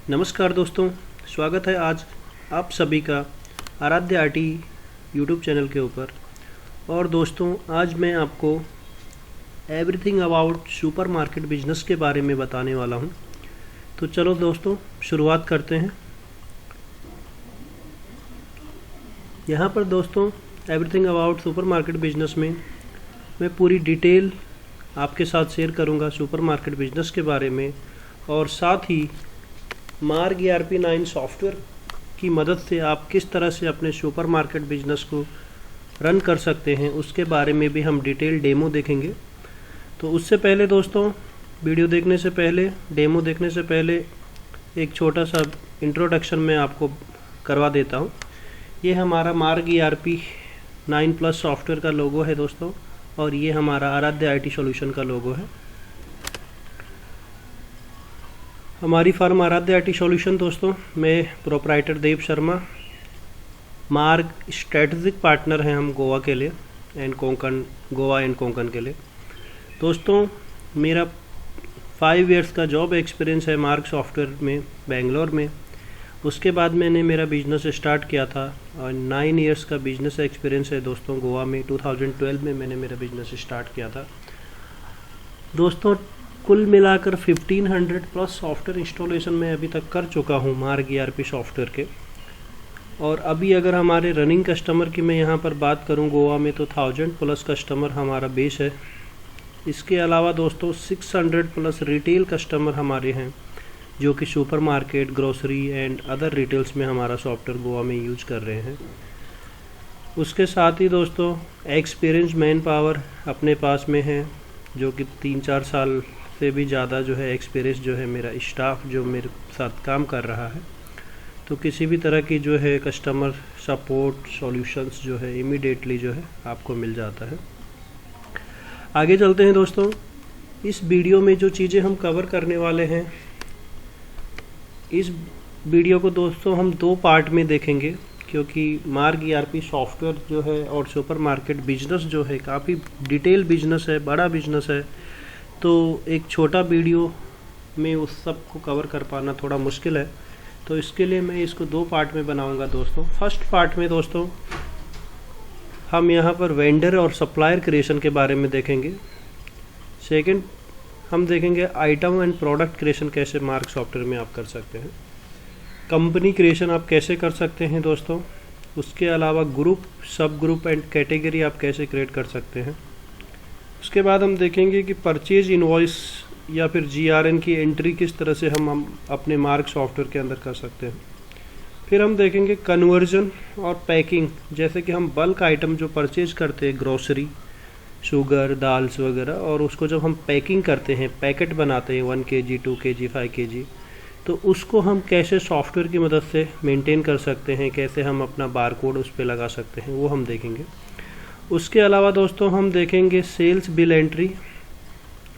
नमस्कार दोस्तों, स्वागत है आज आप सभी का आराध्य आरटी यूट्यूब चैनल के ऊपर। और दोस्तों, आज मैं आपको एवरीथिंग अबाउट सुपरमार्केट बिजनेस के बारे में बताने वाला हूं। तो चलो दोस्तों, शुरुआत करते हैं। यहाँ पर दोस्तों एवरीथिंग अबाउट सुपरमार्केट बिजनेस में मैं पूरी डिटेल आपके साथ शेयर करूँगा सुपरमार्केट बिजनेस के बारे में, और साथ ही मार्ग ERP 9 सॉफ्टवेयर की मदद से आप किस तरह से अपने सुपरमार्केट बिजनेस को रन कर सकते हैं उसके बारे में भी हम डिटेल डेमो देखेंगे। तो उससे पहले दोस्तों, वीडियो देखने से पहले, डेमो देखने से पहले एक छोटा सा इंट्रोडक्शन मैं आपको करवा देता हूं। ये हमारा मार्ग ERP 9 प्लस सॉफ्टवेयर का लोगो है दोस्तों, और ये हमारा आराध्य IT सॉल्यूशन का लोगो है। हमारी फर्म आराध्य IT सॉल्यूशन दोस्तों, मैं प्रोप्राइटर देव शर्मा, मार्ग स्ट्रेटेजिक पार्टनर हैं हम गोवा के लिए एंड कोंकण, गोवा एंड कोंकण के लिए। दोस्तों, मेरा 5 इयर्स का जॉब एक्सपीरियंस है मार्ग सॉफ्टवेयर में बेंगलोर में। उसके बाद मैंने मेरा बिजनेस स्टार्ट किया था, और 9 इयर्स का बिजनेस एक्सपीरियंस है दोस्तों गोवा में। 2012 में मैंने मेरा बिजनेस स्टार्ट किया था दोस्तों। कुल मिलाकर 1500 प्लस सॉफ्टवेयर इंस्टॉलेशन मैं अभी तक कर चुका हूँ मार्ग ERP सॉफ्टवेयर के। और अभी अगर हमारे रनिंग कस्टमर की मैं यहाँ पर बात करूँ गोवा में, तो 1000 प्लस कस्टमर हमारा बेस है। इसके अलावा दोस्तों 600 प्लस रिटेल कस्टमर हमारे हैं, जो कि super market, grocery and other retails में हमारा सॉफ्टवेयर गोवा में यूज कर रहे हैं। उसके साथ ही दोस्तों एक्सपीरियंस मैन पावर अपने पास में है, जो कि 3-4 साल से भी ज़्यादा जो है एक्सपीरियंस जो है मेरा स्टाफ जो मेरे साथ काम कर रहा है। तो किसी भी तरह की जो है कस्टमर सपोर्ट सॉल्यूशंस जो है इमीडिएटली जो है आपको मिल जाता है। आगे चलते हैं दोस्तों। इस वीडियो में जो चीज़ें हम कवर करने वाले हैं, इस वीडियो को दोस्तों हम 2 पार्ट में देखेंगे, क्योंकि मार्ग ERP सॉफ्टवेयर जो है और सुपर मार्केट बिजनेस जो है काफ़ी डिटेल बिजनेस है, बड़ा बिजनेस है। तो एक छोटा वीडियो में उस सब को कवर कर पाना थोड़ा मुश्किल है, तो इसके लिए मैं इसको 2 पार्ट में बनाऊंगा दोस्तों। फर्स्ट पार्ट में दोस्तों हम यहाँ पर वेंडर और सप्लायर क्रिएशन के बारे में देखेंगे। सेकंड हम देखेंगे आइटम एंड प्रोडक्ट क्रिएशन कैसे मार्ग सॉफ्टवेयर में आप कर सकते हैं। कंपनी क्रिएशन आप कैसे कर सकते हैं दोस्तों। उसके अलावा ग्रुप, सब ग्रुप एंड कैटेगरी आप कैसे क्रिएट कर सकते हैं। उसके बाद हम देखेंगे कि परचेज इनवॉइस या फिर GRN की एंट्री किस तरह से हम अपने मार्ग सॉफ्टवेयर के अंदर कर सकते हैं। फिर हम देखेंगे कन्वर्जन और पैकिंग, जैसे कि हम बल्क आइटम जो परचेज करते हैं, ग्रोसरी, शुगर, दाल्स वगैरह, और उसको जब हम पैकिंग करते हैं, पैकेट बनाते हैं 1 kg, 2 kg, 5 kg, तो उसको हम कैसे सॉफ्टवेयर की मदद से मेंटेन कर सकते हैं, कैसे हम अपना बारकोड उस पर लगा सकते हैं, वो हम देखेंगे। उसके अलावा दोस्तों हम देखेंगे sales bill entry,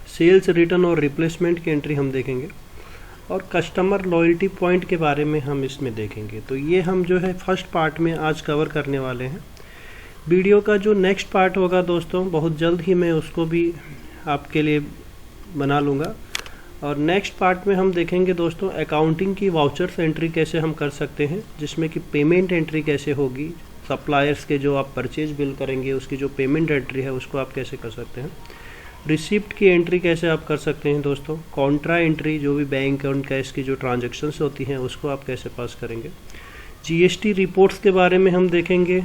sales return और रिप्लेसमेंट की एंट्री हम देखेंगे, और कस्टमर लॉयल्टी पॉइंट के बारे में हम इसमें देखेंगे। तो ये हम जो है फर्स्ट पार्ट में आज कवर करने वाले हैं। वीडियो का जो नेक्स्ट पार्ट होगा दोस्तों, बहुत जल्द ही मैं उसको भी आपके लिए बना लूँगा। और नेक्स्ट पार्ट में हम देखेंगे दोस्तों अकाउंटिंग की वाउचर्स एंट्री कैसे हम कर सकते हैं, जिसमें कि पेमेंट एंट्री कैसे होगी, सप्लायर्स के जो आप परचेज बिल करेंगे उसकी जो पेमेंट एंट्री है उसको आप कैसे कर सकते हैं। रिसिप्ट की एंट्री कैसे आप कर सकते हैं दोस्तों। कॉन्ट्रा एंट्री, जो भी बैंक और कैश की जो ट्रांजैक्शंस होती हैं उसको आप कैसे पास करेंगे। GST रिपोर्ट्स के बारे में हम देखेंगे,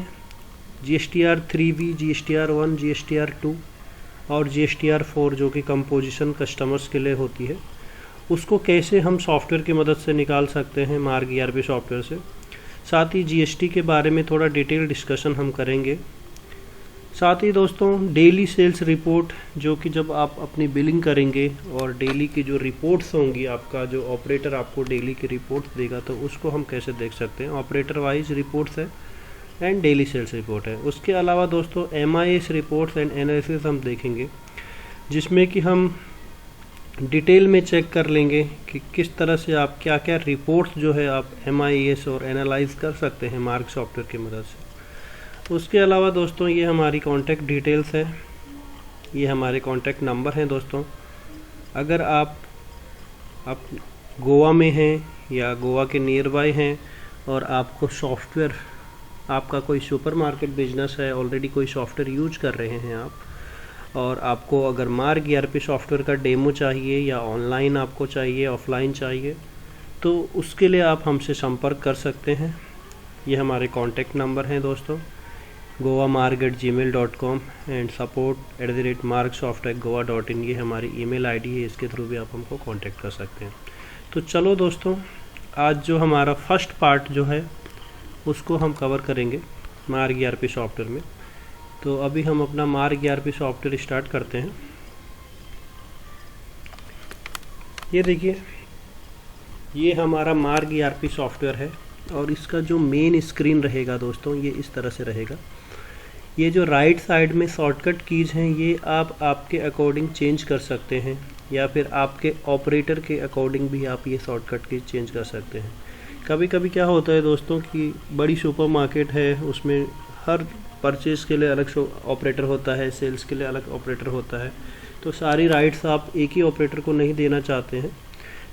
GSTR 3B, GSTR 1, GSTR 2 और GSTR 4, जो कि कंपोजिशन कस्टमर्स के लिए होती है, उसको कैसे हम सॉफ्टवेयर की मदद से निकाल सकते हैं मार्ग ERP सॉफ्टवेयर से। साथ ही GST के बारे में थोड़ा डिटेल डिस्कशन हम करेंगे। साथ ही दोस्तों डेली सेल्स रिपोर्ट, जो कि जब आप अपनी बिलिंग करेंगे और डेली की जो रिपोर्ट्स होंगी, आपका जो ऑपरेटर आपको डेली की रिपोर्ट्स देगा, तो उसको हम कैसे देख सकते हैं। ऑपरेटर वाइज रिपोर्ट्स है एंड डेली सेल्स रिपोर्ट है। उसके अलावा दोस्तों MIS रिपोर्ट्स एंड एनालिसिस हम देखेंगे, जिसमें कि हम डिटेल में चेक कर लेंगे कि किस तरह से आप क्या क्या रिपोर्ट्स जो है आप MIS और एनालाइज कर सकते हैं मार्ग सॉफ्टवेयर की मदद से। उसके अलावा दोस्तों ये हमारी कॉन्टैक्ट डिटेल्स है, ये हमारे कॉन्टैक्ट नंबर हैं दोस्तों। अगर आप गोवा में हैं या गोवा के नियर बाय हैं और आपको सॉफ्टवेयर, आपका कोई सुपरमार्केट बिजनेस है, ऑलरेडी कोई सॉफ्टवेयर यूज कर रहे हैं आप, और आपको अगर मार्ग ERP सॉफ्टवेयर का डेमो चाहिए या ऑनलाइन आपको चाहिए, ऑफलाइन चाहिए, तो उसके लिए आप हमसे संपर्क कर सकते हैं। ये हमारे कॉन्टैक्ट नंबर हैं दोस्तों, goamarg@gmail.com एंड support@margsoft@goa.in, ये हमारी ईमेल आईडी है, इसके थ्रू भी आप हमको कांटेक्ट कर सकते हैं। तो चलो दोस्तों, आज जो हमारा फर्स्ट पार्ट जो है उसको हम कवर करेंगे मार्ग ERP सॉफ्टवेयर में। तो अभी हम अपना मार्ग ERP सॉफ्टवेयर स्टार्ट करते हैं। ये देखिए, ये हमारा मार्ग ERP सॉफ्टवेयर है और इसका जो मेन स्क्रीन रहेगा दोस्तों, ये इस तरह से रहेगा। ये जो राइट साइड में शॉर्टकट कीज हैं, ये आप आपके अकॉर्डिंग चेंज कर सकते हैं, या फिर आपके ऑपरेटर के अकॉर्डिंग भी आप ये शॉर्टकट कीज चेंज कर सकते हैं। कभी कभी क्या होता है दोस्तों कि बड़ी सुपरमार्केट है, उसमें हर परचेज़ के लिए अलग ऑपरेटर होता है, सेल्स के लिए अलग ऑपरेटर होता है, तो सारी राइट्स आप एक ही ऑपरेटर को नहीं देना चाहते हैं।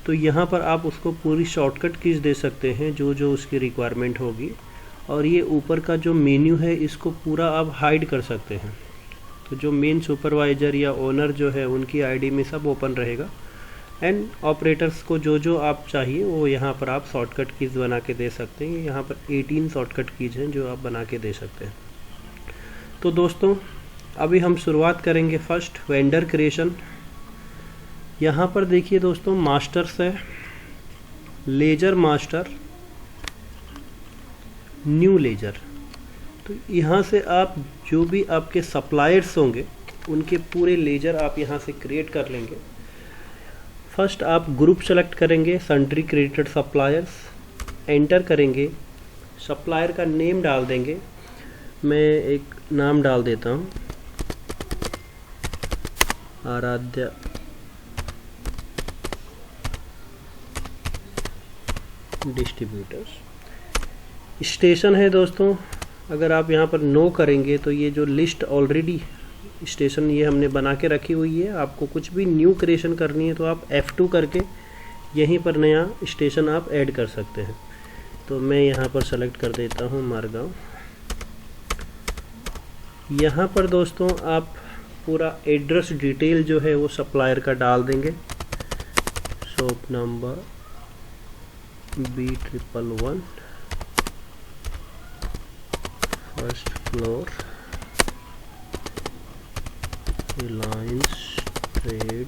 तो यहाँ पर आप उसको पूरी शॉर्टकट कीज दे सकते हैं जो जो उसकी रिक्वायरमेंट होगी, और ये ऊपर का जो मेन्यू है इसको पूरा आप हाइड कर सकते हैं। तो जो मेन सुपरवाइज़र या ओनर जो है उनकी आईडी में सब ओपन रहेगा, एंड ऑपरेटर्स को जो जो आप चाहिए वो यहाँ पर आप शॉर्टकट कीज बना के दे सकते हैं। यहाँ पर 18 शॉर्टकट कीज हैं जो आप बना के दे सकते हैं। तो दोस्तों, अभी हम शुरुआत करेंगे फर्स्ट वेंडर क्रिएशन। यहाँ पर देखिए दोस्तों, मास्टर्स है, लेजर मास्टर, न्यू लेजर। तो यहाँ से आप जो भी आपके सप्लायर्स होंगे उनके पूरे लेजर आप यहाँ से क्रिएट कर लेंगे। फर्स्ट आप ग्रुप सेलेक्ट करेंगे, सन्ड्री क्रेडिटेड सप्लायर्स, एंटर करेंगे, सप्लायर का नेम डाल देंगे। मैं एक नाम डाल देता हूँ, आराध्या डिस्ट्रीब्यूटर्स। स्टेशन है दोस्तों, अगर आप यहाँ पर नो करेंगे तो ये जो लिस्ट ऑलरेडी स्टेशन ये हमने बना के रखी हुई है, आपको कुछ भी न्यू क्रिएशन करनी है तो आप F2 करके यहीं पर नया स्टेशन आप ऐड कर सकते हैं। तो मैं यहाँ पर सेलेक्ट कर देता हूँ मारगांव। यहाँ पर दोस्तों आप पूरा एड्रेस डिटेल जो है वो सप्लायर का डाल देंगे। Shop number B111, first floor, Reliance trade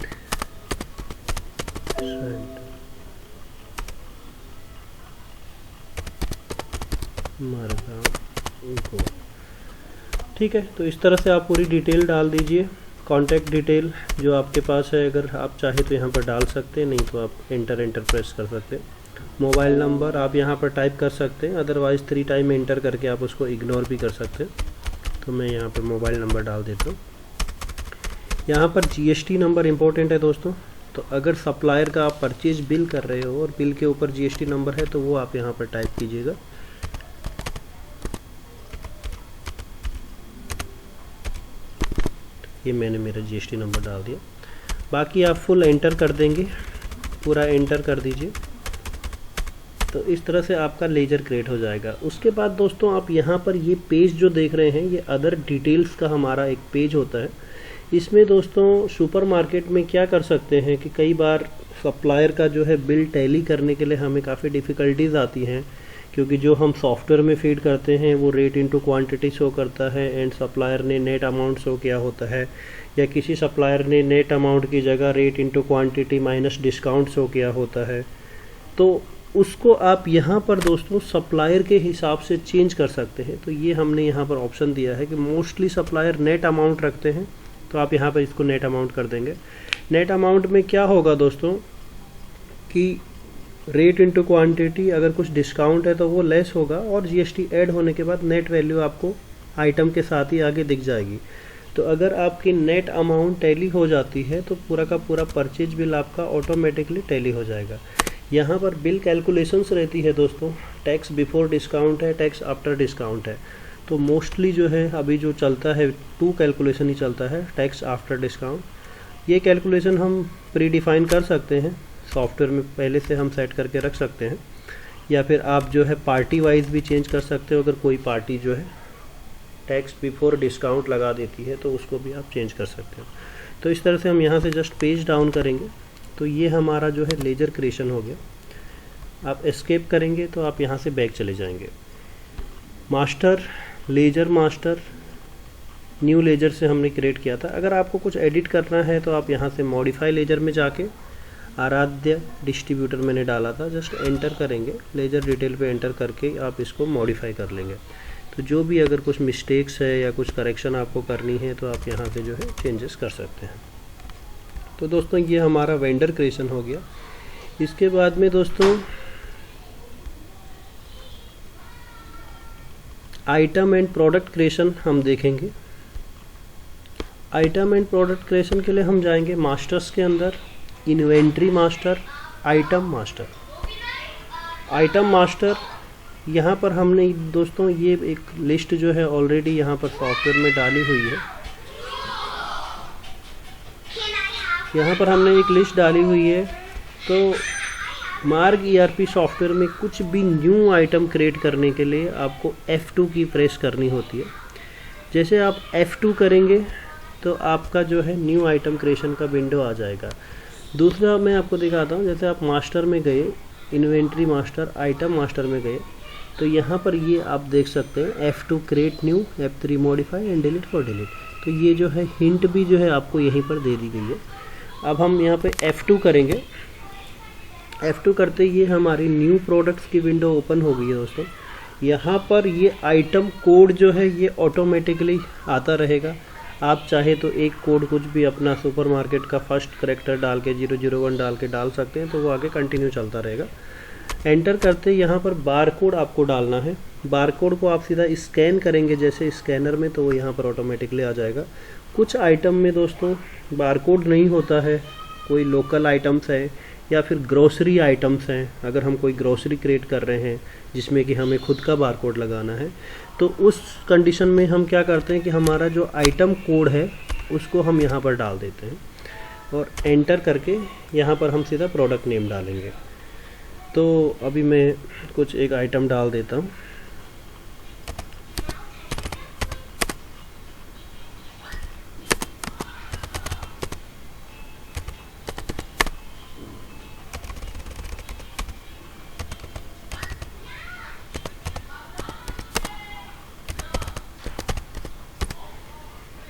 centre, Margao, Goa. ठीक है, तो इस तरह से आप पूरी डिटेल डाल दीजिए। कॉन्टैक्ट डिटेल जो आपके पास है, अगर आप चाहे तो यहाँ पर डाल सकते हैं, नहीं तो आप एंटर प्रेस कर सकते हैं। मोबाइल नंबर आप यहाँ पर टाइप कर सकते हैं, अदरवाइज़ 3 टाइम एंटर करके आप उसको इग्नोर भी कर सकते हैं। तो मैं यहाँ पर मोबाइल नंबर डाल देता हूँ। यहाँ पर GST नंबर इम्पोर्टेंट है दोस्तों, तो अगर सप्लायर का आप परचेज बिल कर रहे हो और बिल के ऊपर GST नंबर है तो वो आप यहाँ पर टाइप कीजिएगा। ये मैंने मेरा GST नंबर डाल दिया। बाकी आप फुल एंटर कर देंगे, पूरा एंटर कर दीजिए। तो इस तरह से आपका लेजर क्रिएट हो जाएगा। उसके बाद दोस्तों आप यहाँ पर ये पेज जो देख रहे हैं, ये अदर डिटेल्स का हमारा एक पेज होता है। इसमें दोस्तों सुपरमार्केट में क्या कर सकते हैं कि कई बार सप्लायर का जो है बिल टैली करने के लिए हमें काफ़ी डिफ़िकल्टीज आती हैं, क्योंकि जो हम सॉफ्टवेयर में फीड करते हैं वो रेट इनटू क्वांटिटी शो करता है, एंड सप्लायर ने नेट अमाउंट शो किया होता है, या किसी सप्लायर ने नेट अमाउंट की जगह rate into quantity minus discount show किया होता है। तो उसको आप यहाँ पर दोस्तों सप्लायर के हिसाब से चेंज कर सकते हैं। तो ये हमने यहाँ पर ऑप्शन दिया है कि मोस्टली सप्लायर नेट अमाउंट रखते हैं, तो आप यहाँ पर इसको नेट अमाउंट कर देंगे। नेट अमाउंट में क्या होगा दोस्तों कि रेट इनटू क्वांटिटी, अगर कुछ डिस्काउंट है तो वो लेस होगा, और GST ऐड होने के बाद नेट वैल्यू आपको आइटम के साथ ही आगे दिख जाएगी। तो अगर आपकी नेट अमाउंट टैली हो जाती है तो पूरा का पूरा परचेज बिल आपका ऑटोमेटिकली टैली हो जाएगा। यहाँ पर बिल कैलकुलेशंस रहती है दोस्तों, टैक्स बिफोर डिस्काउंट है, टैक्स आफ्टर डिस्काउंट है। तो मोस्टली जो है अभी जो चलता है 2 कैलकुलेशन ही चलता है, टैक्स आफ्टर डिस्काउंट। ये कैलकुलेशन हम प्री डिफाइन कर सकते हैं, सॉफ्टवेयर में पहले से हम सेट करके रख सकते हैं, या फिर आप जो है पार्टी वाइज भी चेंज कर सकते हो। अगर कोई पार्टी जो है टैक्स बिफोर डिस्काउंट लगा देती है तो उसको भी आप चेंज कर सकते हो। तो इस तरह से हम यहाँ से जस्ट पेज डाउन करेंगे तो ये हमारा जो है लेजर क्रिएशन हो गया। आप एस्केप करेंगे तो आप यहाँ से बैक चले जाएंगे। Master, ledger master, new ledger से हमने क्रिएट किया था। अगर आपको कुछ एडिट करना है तो आप यहाँ से मॉडिफाई लेजर में जाके आराध्य डिस्ट्रीब्यूटर मैंने डाला था, जस्ट एंटर करेंगे, लेजर डिटेल पे एंटर करके आप इसको मॉडिफाई कर लेंगे। तो जो भी अगर कुछ मिस्टेक्स है या कुछ करेक्शन आपको करनी है तो आप यहाँ से जो है चेंजेस कर सकते हैं। तो दोस्तों ये हमारा वेंडर क्रिएशन हो गया। इसके बाद में दोस्तों आइटम एंड प्रोडक्ट क्रिएशन हम देखेंगे। आइटम एंड प्रोडक्ट क्रिएशन के लिए हम जाएंगे मास्टर्स के अंदर, inventory master, item master. Item master यहाँ पर हमने दोस्तों ये एक लिस्ट जो है ऑलरेडी यहाँ पर सॉफ्टवेयर में डाली हुई है। यहाँ पर हमने एक लिस्ट डाली हुई है। तो मार्ग ERP सॉफ्टवेयर में कुछ भी न्यू आइटम क्रिएट करने के लिए आपको F2 की प्रेस करनी होती है। जैसे आप F2 करेंगे तो आपका जो है न्यू आइटम क्रिएशन का विंडो आ जाएगा। दूसरा मैं आपको दिखाता हूँ, जैसे आप मास्टर में गए, इन्वेंट्री मास्टर, आइटम मास्टर में गए, तो यहाँ पर ये आप देख सकते हैं F2 create new, F3 modify and delete for delete. तो ये जो है हिंट भी जो है आपको यहीं पर दे दी गई है। अब हम यहाँ पे F2 करेंगे। F2 करते ये हमारी न्यू प्रोडक्ट्स की विंडो ओपन हो गई है दोस्तों। यहाँ पर ये आइटम कोड जो है ये ऑटोमेटिकली आता रहेगा। आप चाहे तो एक कोड कुछ भी अपना सुपरमार्केट का फर्स्ट करेक्टर डाल के 001 डाल के डाल सकते हैं, तो वो आगे कंटिन्यू चलता रहेगा। एंटर करते यहाँ पर बार कोड आपको डालना है। बार कोड को आप सीधा स्कैन करेंगे जैसे स्कैनर में, तो वो यहाँ पर ऑटोमेटिकली आ जाएगा। कुछ आइटम में दोस्तों बार कोड नहीं होता है, कोई लोकल आइटम्स है या फिर ग्रोसरी आइटम्स हैं। अगर हम कोई ग्रोसरी क्रिएट कर रहे हैं जिसमें कि हमें खुद का बार कोड लगाना है, तो उस कंडीशन में हम क्या करते हैं कि हमारा जो आइटम कोड है उसको हम यहाँ पर डाल देते हैं और एंटर करके यहाँ पर हम सीधा प्रोडक्ट नेम डालेंगे। तो अभी मैं कुछ एक आइटम डाल देता हूँ।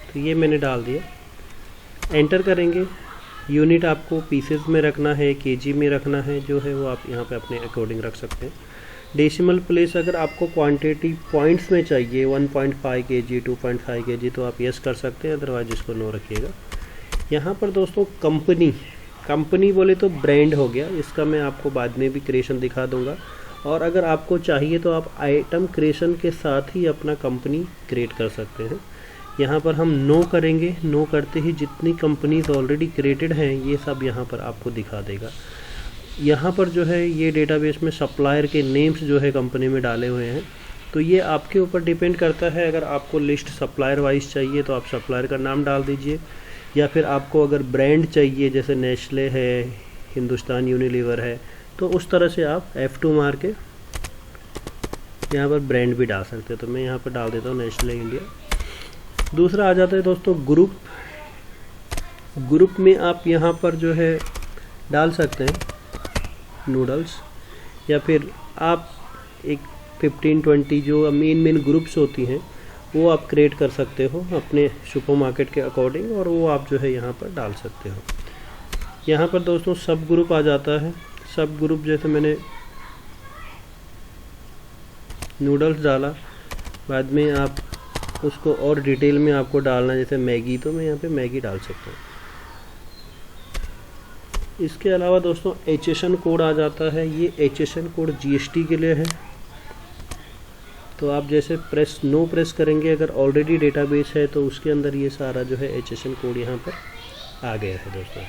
तो ये मैंने डाल दिया, एंटर करेंगे। यूनिट आपको पीसेस में रखना है, केजी में रखना है, जो है वो आप यहाँ पे अपने अकॉर्डिंग रख सकते हैं। डेसिमल प्लेस अगर आपको क्वांटिटी पॉइंट्स में चाहिए 1.5 kg 2.5 kg तो आप यस कर सकते हैं, अदरवाइज इसको नो रखिएगा। यहाँ पर दोस्तों कंपनी बोले तो ब्रांड हो गया, इसका मैं आपको बाद में भी क्रिएशन दिखा दूँगा। और अगर आपको चाहिए तो आप आइटम क्रिएशन के साथ ही अपना कंपनी क्रिएट कर सकते हैं। यहाँ पर हम नो करेंगे, नो करते ही जितनी कंपनीज ऑलरेडी क्रिएटेड हैं ये सब यहाँ पर आपको दिखा देगा। यहाँ पर जो है ये डेटाबेस में सप्लायर के नेम्स जो है कंपनी में डाले हुए हैं, तो ये आपके ऊपर डिपेंड करता है। अगर आपको लिस्ट सप्लायर वाइज चाहिए तो आप सप्लायर का नाम डाल दीजिए, या फिर आपको अगर ब्रांड चाहिए जैसे नेस्ले है, हिंदुस्तान यूनिलीवर है, तो उस तरह से आप F2 मार के यहाँ पर ब्रांड भी डाल सकते हो। तो मैं यहाँ पर डाल देता हूँ नेस्ले इंडिया। दूसरा आ जाता है दोस्तों ग्रुप में आप यहाँ पर जो है डाल सकते हैं नूडल्स, या फिर आप एक 15-20 जो मेन ग्रुप्स होती हैं वो आप क्रिएट कर सकते हो अपने सुपरमार्केट के अकॉर्डिंग, और वो आप जो है यहाँ पर डाल सकते हो। यहाँ पर दोस्तों सब ग्रुप आ जाता है। सब ग्रुप जैसे मैंने नूडल्स डाला, बाद में आप उसको और डिटेल में आपको डालना है जैसे मैगी, तो मैं यहाँ पे मैगी डाल सकता हूँ। इसके अलावा दोस्तों HSN कोड आ जाता है। ये HSN कोड GST के लिए है। तो आप जैसे नो प्रेस करेंगे, अगर ऑलरेडी डेटाबेस है तो उसके अंदर ये सारा जो है HSN कोड यहाँ पर आ गया है दोस्तों।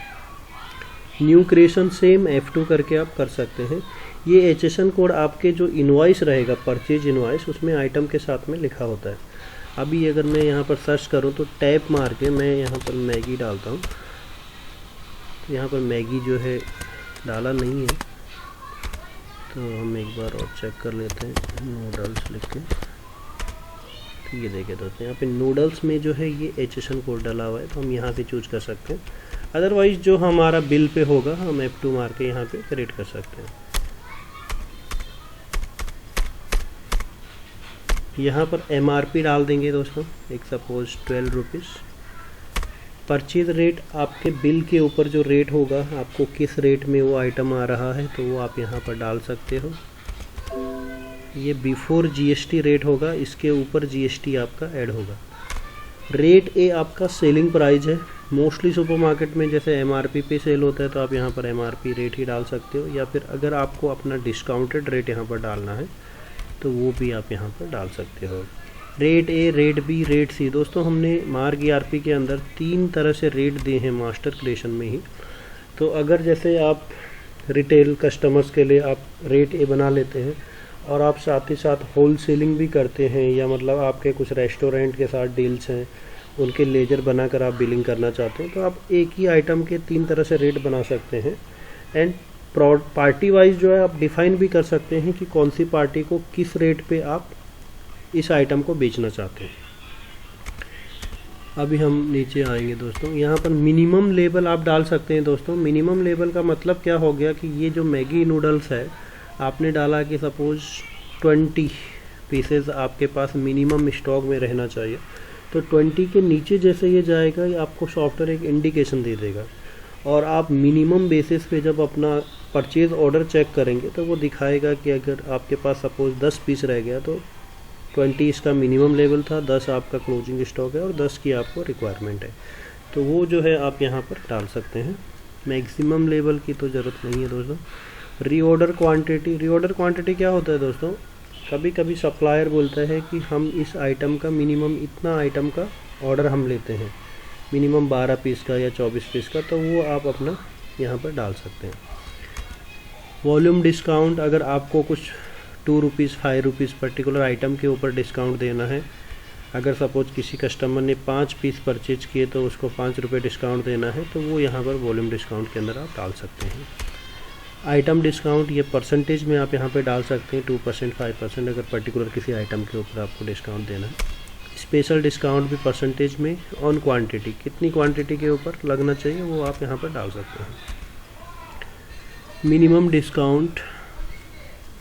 न्यू क्रिएशन सेम F2 करके आप कर सकते हैं। ये HSN कोड आपके जो इनवॉइस रहेगा, परचेज इनवॉइस, उसमें आइटम के साथ में लिखा होता है। अभी अगर मैं यहाँ पर सर्च करूँ तो टैप मार के मैं यहाँ पर मैगी डालता हूँ, यहाँ पर मैगी जो है डाला नहीं है, तो हम एक बार और चेक कर लेते हैं नूडल्स लिख के। तो ये देखिए दोस्तों, यहाँ पे नूडल्स में जो है ये HSN कोड डाला हुआ है, तो हम यहाँ से चूज कर सकते हैं। अदरवाइज जो हमारा बिल पे होगा हम F2 मार के यहाँ पे क्रिएट कर सकते हैं। यहाँ पर MRP डाल देंगे दोस्तों, एक सपोज 12 रुपीज़। परचेज रेट आपके बिल के ऊपर जो रेट होगा, आपको किस रेट में वो आइटम आ रहा है तो वो आप यहाँ पर डाल सकते हो। ये बिफोर GST रेट होगा, इसके ऊपर GST आपका ऐड होगा। रेट ए आपका सेलिंग प्राइस है। मोस्टली सुपरमार्केट में जैसे MRP पे सेल होता है तो आप यहाँ पर MRP रेट ही डाल सकते हो, या फिर अगर आपको अपना डिस्काउंटेड रेट यहाँ पर डालना है तो वो भी आप यहाँ पर डाल सकते हो। Rate A, rate B, rate C. दोस्तों हमने मार्ग ERP के अंदर 3 तरह से रेट दिए हैं मास्टर क्रिएशन में ही। तो अगर जैसे आप रिटेल कस्टमर्स के लिए आप रेट ए बना लेते हैं और आप साथ ही साथ होल सेलिंग भी करते हैं, या मतलब आपके कुछ रेस्टोरेंट के साथ डील्स हैं, उनके लेजर बनाकर आप बिलिंग करना चाहते हैं, तो आप एक ही आइटम के 3 तरह से रेट बना सकते हैं। एंड पार्टी वाइज जो है आप डिफाइन भी कर सकते हैं कि कौन सी पार्टी को किस रेट पे आप इस आइटम को बेचना चाहते हैं। अभी हम नीचे आएंगे दोस्तों, यहाँ पर मिनिमम लेवल आप डाल सकते हैं। दोस्तों मिनिमम लेवल का मतलब क्या हो गया कि ये जो मैगी नूडल्स है आपने डाला कि सपोज 20 पीसेज आपके पास मिनिमम स्टॉक में रहना चाहिए, तो 20 के नीचे जैसे ये जाएगा ये आपको सॉफ्टवेयर एक इंडिकेशन दे देगा। और आप मिनिमम बेसिस पे जब अपना परचेज ऑर्डर चेक करेंगे तो वो दिखाएगा कि अगर आपके पास सपोज 10 पीस रह गया तो 20 इसका मिनिमम लेवल था, 10 आपका क्लोजिंग स्टॉक है और 10 की आपको रिक्वायरमेंट है, तो वो जो है आप यहाँ पर डाल सकते हैं। मैक्सिमम लेवल की तो ज़रूरत नहीं है दोस्तों। रीऑर्डर क्वांटिटी क्या होता है दोस्तों, कभी कभी सप्लायर बोलता है कि हम इस आइटम का मिनिमम इतना आइटम का ऑर्डर हम लेते हैं, मिनिमम 12 पीस का या 24 पीस का, तो वो आप अपना यहाँ पर डाल सकते हैं। वॉल्यूम डिस्काउंट, अगर आपको कुछ 2 रुपीज़ 5 रुपीज़ पर्टिकुलर आइटम के ऊपर डिस्काउंट देना है, अगर सपोज किसी कस्टमर ने 5 पीस परचेज किए तो उसको 5 रुपये डिस्काउंट देना है, तो वो यहाँ पर वॉल्यूम डिस्काउंट के अंदर आप डाल सकते हैं। आइटम डिस्काउंट, ये परसेंटेज में आप यहाँ पे डाल सकते हैं, 2%, 5%, अगर पर्टिकुलर किसी आइटम के ऊपर आपको डिस्काउंट देना है। स्पेशल डिस्काउंट भी परसेंटेज में ऑन क्वांटिटी, कितनी क्वांटिटी के ऊपर लगना चाहिए वो आप यहाँ पर डाल सकते हैं। मिनिमम डिस्काउंट,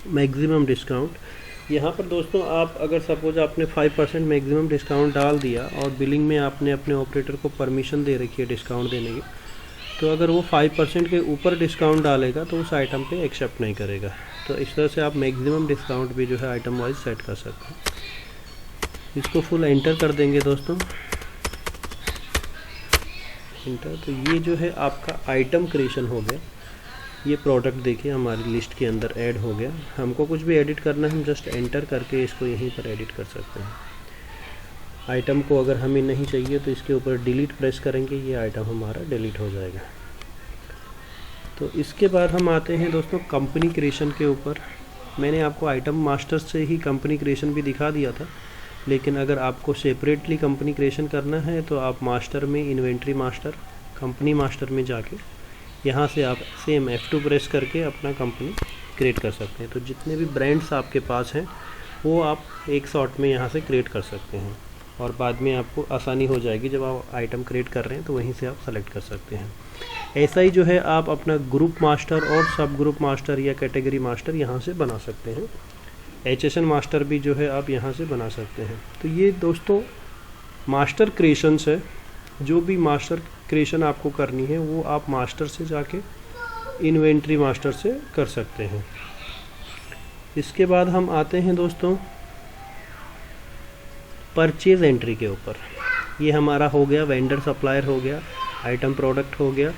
मैक्सिमम डिस्काउंट, यहाँ पर दोस्तों आप अगर सपोज आपने 5% मैक्सिमम डिस्काउंट डाल दिया और बिलिंग में आपने अपने ऑपरेटर को परमिशन दे रखी है डिस्काउंट देने की, तो अगर वो 5% के ऊपर डिस्काउंट डालेगा तो उस आइटम पे एक्सेप्ट नहीं करेगा। तो इस तरह से आप मैक्सिमम डिस्काउंट भी जो है आइटम वाइज सेट कर सकते हैं। इसको फुल एंटर कर देंगे दोस्तों, एंटर। तो ये जो है आपका आइटम क्रिएशन हो गया। ये प्रोडक्ट देखिए हमारी लिस्ट के अंदर ऐड हो गया। हमको कुछ भी एडिट करना है, हम जस्ट एंटर करके इसको यहीं पर एडिट कर सकते हैं। आइटम को अगर हमें नहीं चाहिए तो इसके ऊपर डिलीट प्रेस करेंगे, ये आइटम हमारा डिलीट हो जाएगा। तो इसके बाद हम आते हैं दोस्तों कंपनी क्रिएशन के ऊपर। मैंने आपको आइटम मास्टर से ही कंपनी क्रिएशन भी दिखा दिया था, लेकिन अगर आपको सेपरेटली कंपनी क्रिएशन करना है तो आप मास्टर में इन्वेंट्री मास्टर, कंपनी मास्टर में जाके यहाँ से आप सेम F2 प्रेस करके अपना कंपनी क्रिएट कर सकते हैं। तो जितने भी ब्रांड्स आपके पास हैं वो आप एक शॉट में यहाँ से क्रिएट कर सकते हैं और बाद में आपको आसानी हो जाएगी, जब आप आइटम क्रिएट कर रहे हैं तो वहीं से आप सेलेक्ट कर सकते हैं। ऐसा ही जो है आप अपना ग्रुप मास्टर और सब ग्रुप मास्टर या कैटेगरी मास्टर यहाँ से बना सकते हैं। HSN मास्टर भी जो है आप यहाँ से बना सकते हैं। तो ये दोस्तों मास्टर क्रिएशंस है। जो भी मास्टर क्रिएशन आपको करनी है वो आप मास्टर से जाके इन्वेंट्री मास्टर से कर सकते हैं। इसके बाद हम आते हैं दोस्तों परचेज एंट्री के ऊपर। ये हमारा हो गया वेंडर सप्लायर हो गया, आइटम प्रोडक्ट हो गया,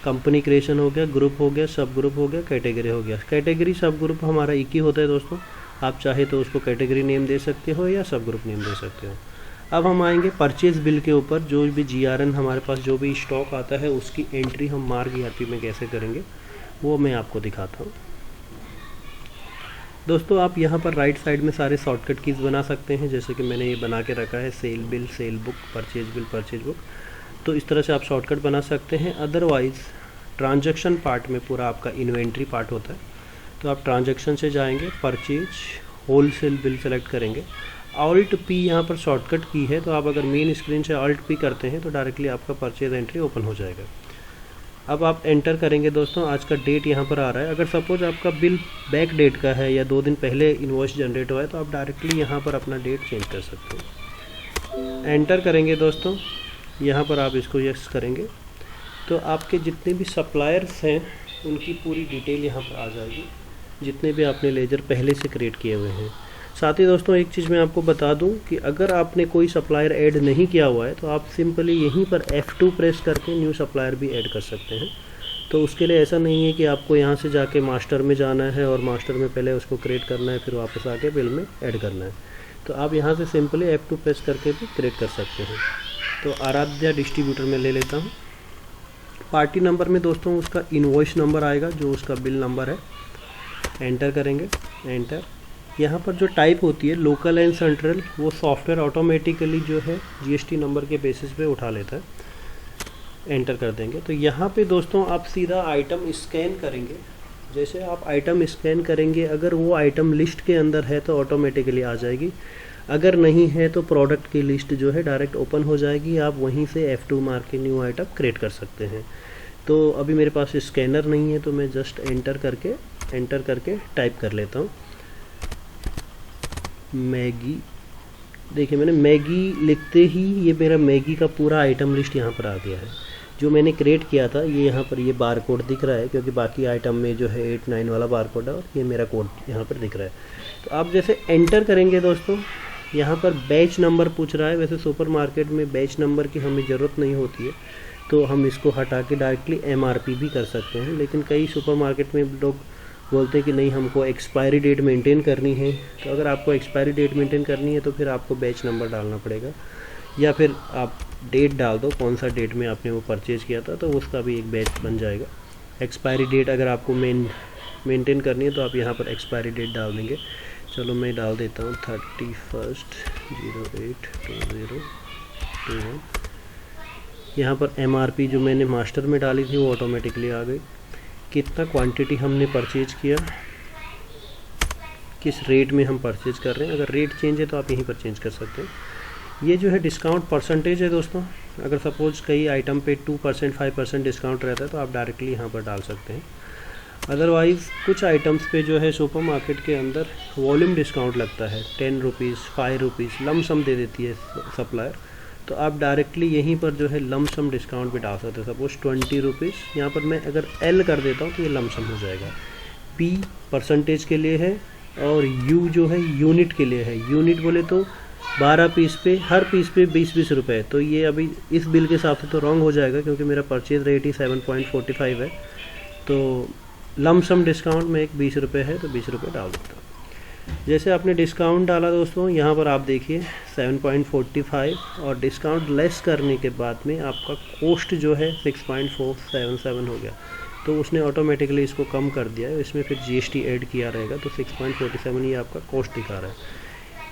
कंपनी क्रिएशन हो गया, ग्रुप हो गया, सब ग्रुप हो गया, कैटेगरी हो गया। कैटेगरी सब ग्रुप हमारा एक ही होता है दोस्तों, आप चाहे तो उसको कैटेगरी नेम दे सकते हो या सब ग्रुप नेम दे सकते हो। अब हम आएंगे परचेज बिल के ऊपर। जो भी GRN हमारे पास जो भी स्टॉक आता है उसकी एंट्री हम मार्ग ERP में कैसे करेंगे वो मैं आपको दिखाता हूँ। दोस्तों आप यहाँ पर राइट साइड में सारे शॉर्टकट कीज़ बना सकते हैं, जैसे कि मैंने ये बना के रखा है sale bill, sale book, purchase bill, purchase book. तो इस तरह से आप शॉर्टकट बना सकते हैं। अदरवाइज़ ट्रांजैक्शन पार्ट में पूरा आपका इन्वेंट्री पार्ट होता है। तो आप ट्रांजैक्शन से जाएंगे, परचेज होलसेल बिल सेलेक्ट करेंगे, ऑल्ट पी यहाँ पर शॉर्टकट की है, तो आप अगर मेन स्क्रीन से ऑल्ट पी करते हैं तो डायरेक्टली आपका परचेज एंट्री ओपन हो जाएगा। अब आप एंटर करेंगे दोस्तों, आज का डेट यहाँ पर आ रहा है। अगर सपोज आपका बिल बैक डेट का है या 2 दिन पहले इन्वॉइस जनरेट हुआ है तो आप डायरेक्टली यहाँ पर अपना डेट चेंज कर सकते हैं। एंटर करेंगे दोस्तों, यहाँ पर आप इसको यस करेंगे तो आपके जितने भी सप्लायर्स हैं उनकी पूरी डिटेल यहाँ पर आ जाएगी, जितने भी आपने लेजर पहले से क्रिएट किए हुए हैं। साथ ही दोस्तों एक चीज़ मैं आपको बता दूं कि अगर आपने कोई सप्लायर ऐड नहीं किया हुआ है तो आप सिंपली यहीं पर F2 प्रेस करके न्यू सप्लायर भी ऐड कर सकते हैं। तो उसके लिए ऐसा नहीं है कि आपको यहाँ से जाके मास्टर में जाना है और मास्टर में पहले उसको क्रिएट करना है फिर वापस आके बिल में ऐड करना है। तो आप यहाँ से सिंपली F2 प्रेस करके भी क्रिएट कर सकते हैं। तो आराध्या डिस्ट्रीब्यूटर में ले लेता हूँ। पार्टी नंबर में दोस्तों उसका इनवॉइस नंबर आएगा जो उसका बिल नंबर है। एंटर करेंगे, एंटर। यहाँ पर जो टाइप होती है लोकल एंड सेंट्रल, वो सॉफ्टवेयर ऑटोमेटिकली जो है जीएसटी नंबर के बेसिस पे उठा लेता है। एंटर कर देंगे तो यहाँ पे दोस्तों आप सीधा आइटम स्कैन करेंगे। जैसे आप आइटम स्कैन करेंगे, अगर वो आइटम लिस्ट के अंदर है तो ऑटोमेटिकली आ जाएगी, अगर नहीं है तो प्रोडक्ट की लिस्ट जो है डायरेक्ट ओपन हो जाएगी। आप वहीं से F2 मार के न्यू आइटम क्रिएट कर सकते हैं। तो अभी मेरे पास स्कैनर नहीं है तो मैं जस्ट एंटर करके टाइप कर लेता हूँ मैगी। देखिए मैंने मैगी लिखते ही ये मेरा मैगी का पूरा आइटम लिस्ट यहाँ पर आ गया है। जो मैंने क्रिएट किया था ये यहाँ पर ये बार कोड दिख रहा है, क्योंकि बाकी आइटम में जो है 8-9 वाला बार कोड है और ये मेरा कोड यहाँ पर दिख रहा है। तो आप जैसे एंटर करेंगे दोस्तों, यहाँ पर बैच नंबर पूछ रहा है। वैसे सुपरमार्केट में बैच नंबर की हमें ज़रूरत नहीं होती है, तो हम इसको हटा के डायरेक्टली MRP भी कर सकते हैं। लेकिन कई सुपरमार्केट में लोग बोलते हैं कि नहीं हमको एक्सपायरी डेट मेंटेन करनी है। तो अगर आपको एक्सपायरी डेट मेंटेन करनी है तो फिर आपको बैच नंबर डालना पड़ेगा, या फिर आप डेट डाल दो कौन सा डेट में आपने वो परचेज़ किया था, तो उसका भी एक बैच बन जाएगा। एक्सपायरी डेट अगर आपको मेंटेन करनी है तो आप यहाँ पर एक्सपायरी डेट डाल देंगे। चलो मैं डाल देता हूँ 31/08/2021। यहाँ पर MRP जो मैंने मास्टर में डाली थी वो ऑटोमेटिकली आ गई। कितना क्वांटिटी हमने परचेज किया, किस रेट में हम परचेज कर रहे हैं, अगर रेट चेंज है तो आप यहीं पर चेंज कर सकते हैं। ये जो है डिस्काउंट परसेंटेज है दोस्तों। अगर सपोज कई आइटम पे 2% 5% डिस्काउंट रहता है तो आप डायरेक्टली यहाँ पर डाल सकते हैं। अदरवाइज़ कुछ आइटम्स पे जो है सुपरमार्केट के अंदर वॉल्यूम डिस्काउंट लगता है, 10 रुपीज़ 5 रुपीज़ लमसम दे देती है सप्लायर। तो आप डायरेक्टली यहीं पर जो है लमसम डिस्काउंट भी डाल सकते हैं। सपोज 20 रुपीज़, यहाँ पर मैं अगर L कर देता हूँ तो ये लमसम हो जाएगा। P परसेंटेज के लिए है और U जो है यूनिट के लिए है। यूनिट बोले तो 12 पीस पे, हर पीस पे 20-20 रुपये। तो ये अभी इस बिल के हिसाब से तो रॉन्ग हो जाएगा, क्योंकि मेरा परचेज रेट ही 7.45 है। तो लमसम डिस्काउंट में एक 20 रुपये है तो 20 रुपये डाल देता हूँ। जैसे आपने डिस्काउंट डाला दोस्तों, यहाँ पर आप देखिए 7.45 और डिस्काउंट लेस करने के बाद में आपका कॉस्ट जो है 6.477 हो गया। तो उसने ऑटोमेटिकली इसको कम कर दिया है, इसमें फिर GST ऐड किया रहेगा तो 6.47 ये आपका कॉस्ट दिखा रहा है।